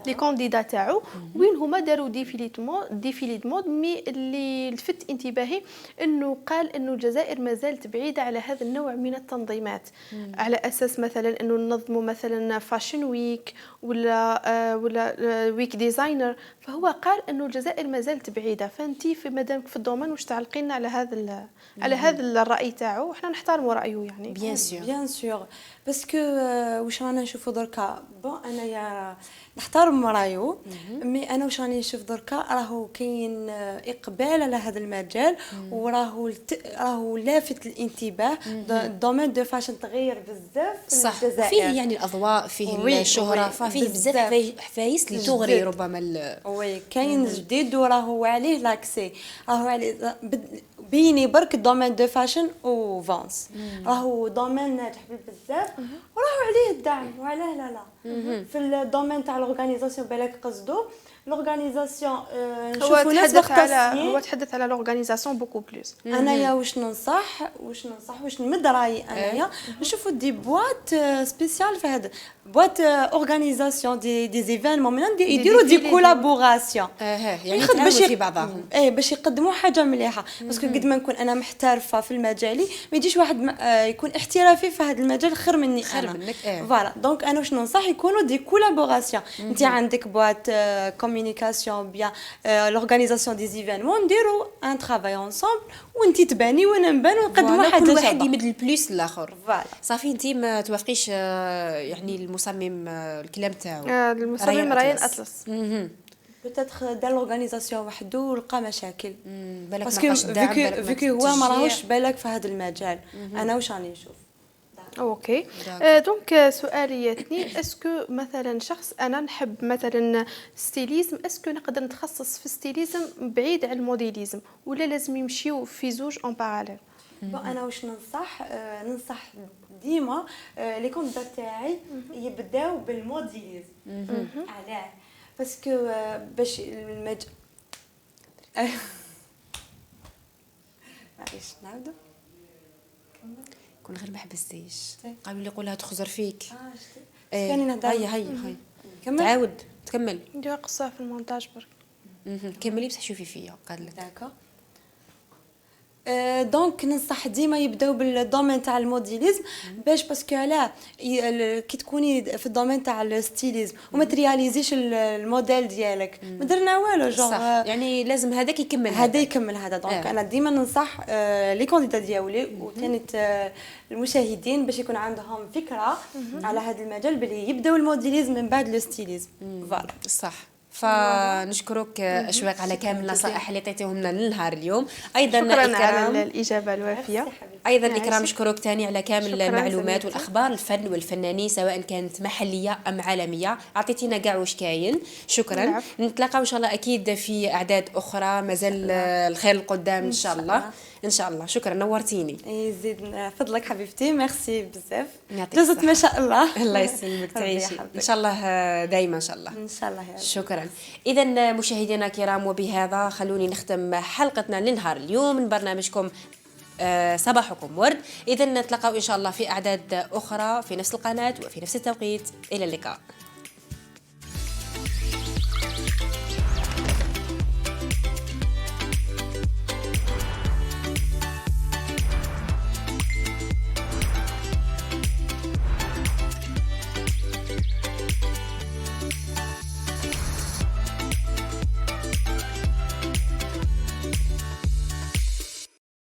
S4: لي كانديدا تاعو، وين هما داروا ديفيلي دو مود مي اللي لفت انتباهي انه قال انه الجزائر ما زالت بعيده على هذا النوع من التنظيمات، على اساس مثلا انه ننظموا مثلا فاشن ويك ولا ويك ديزاينر. فهو قال انه الجزائر ما زالت بعيده. فانتي في مادامك في الدومين واش تعلقين على هذا الراي تاعو، وحنا نحترموا رايه يعني.
S1: بيان سور
S2: باسكو واش رانا نشوفوا دركا انايا نحترم رايو، مي انا واش راني نشوف دركا راهو كاين اقبال على هذا المجال راهو لافت الانتباه. الدومين دو فاشن تغير بزاف في الجزائر.
S1: فيه يعني الاضواء، فيه الشهره، فيه بزاف حفايس اللي تغري ربما
S2: وي كاين جديد وراهو عليه لاكسي، راهو عليه بيني برك الدومين دو فاشن و فانس راهو دومين ناجح بزاف وراهو عليه الدعم. وعلاه لا في الدومين تاع الاورغانيزاسيون بالك قصدو الاورغانيزاسيون
S4: هو تحدث على الاورغانيزاسيون بوكو بلوس.
S2: انايا واش ننصح واش نمد رايي انايا نشوفوا دي بواط سبيسيال في هذا بواط اورغانيزاسيون دي زيفينمون يديروا دي كولابوراسيون
S1: يعني يتعاونوا في بعضهم
S2: باش يقدموا حاجه مليحه. باسكو قد ما نكون انا محترفه في المجال ما يجيش واحد يكون احترافي في هذا المجال خير مني انا فوالا. دونك انا واش ننصح يكونوا دي كولابوراسيون. انت عندك بواط كومونيكاسيون بيان لورغانيزاسيون دي زيفينمون نديروا ان ترافاي انصومبل وانت تباني وانا نبان ونقدموا حاجه
S1: كل واحد
S2: شابه.
S1: يمد البلوس للاخر.
S2: فوالا
S1: صافي انت ما توافقيش يعني المصمم الكلام تاعو
S4: المصمم ريان اطلس
S2: بوتيتر دار لورغانيزاسيون وحده ولقى مشاكل
S1: بالك
S2: باسكو فيكو هو ما راهوش بالك في هذا المجال. انا واش راني نشوف
S4: اوكي. دونك سؤالي ياتني اسكو مثلا شخص انا نحب مثلا ستيليزم، اسكو نقدر نتخصص في ستيليزم بعيد عن الموديليزم ولا لازم يمشيو في زوج اون باراليل؟
S2: انا واش ننصح ديما لي كونديدا تاعي يبداو بالموديليزم. علاه؟ باسكو باش معليش نعاودو
S1: كون غير ما حبستيش قالوا لي قولها تخزر فيك.
S2: كاني نهضر
S1: هيا تعاود تكمل
S4: ندير قصه في المونتاج برك.
S1: كملي بصح شوفي فيا قال لك
S2: داكور. دونك ننصح ديما يبداو بالدومين تاع الموديليزم باش باسكو علاه كي تكوني في الدومين تاع الستيليزم وما ترياليزيش الموديل ديالك ما درنا والو
S1: صح
S2: جونغ
S1: يعني لازم هذاك يكمل
S2: هذا يكمل هذا دونك انا ديما ننصح لي كانديدا ديالي وثاني المشاهدين باش يكون عندهم فكره على هذا المجال بلي يبداو الموديليزم من بعد الستيليزم فوالا
S1: صح. فنشكرك أشواق على كامل النصائح اللي عطيتيهم لنا للنهار اليوم. ايضا
S4: شكرا على الاجابه الوافيه.
S1: ايضا اكرام نشكرك ثاني على كامل
S4: شكراً
S1: المعلومات
S4: زميلتي.
S1: والاخبار الفن والفنانين سواء كانت محليه ام عالميه، اعطيتينا كاع واش كاين. شكرا.
S4: العفو.
S1: نتلاقاو ان شاء الله اكيد في اعداد اخرى، مازال الخير القدام ان شاء الله. ان شاء الله. شكرا نورتيني.
S2: يزيد فضلك حبيبتي ميرسي بزاف
S1: يعطيك
S2: جزت
S1: الصحة.
S2: ما شاء الله
S1: الله يسلمك تعيشي ان شاء الله دائما ان شاء الله.
S2: ان شاء الله يا رب.
S1: شكرا. اذا مشاهدينا الكرام وبهذا خلوني نختم حلقتنا لنهار اليوم من برنامجكم صباحكم ورد. اذا نتلاقاو ان شاء الله في اعداد اخرى في نفس القناه وفي نفس التوقيت. الى اللقاء.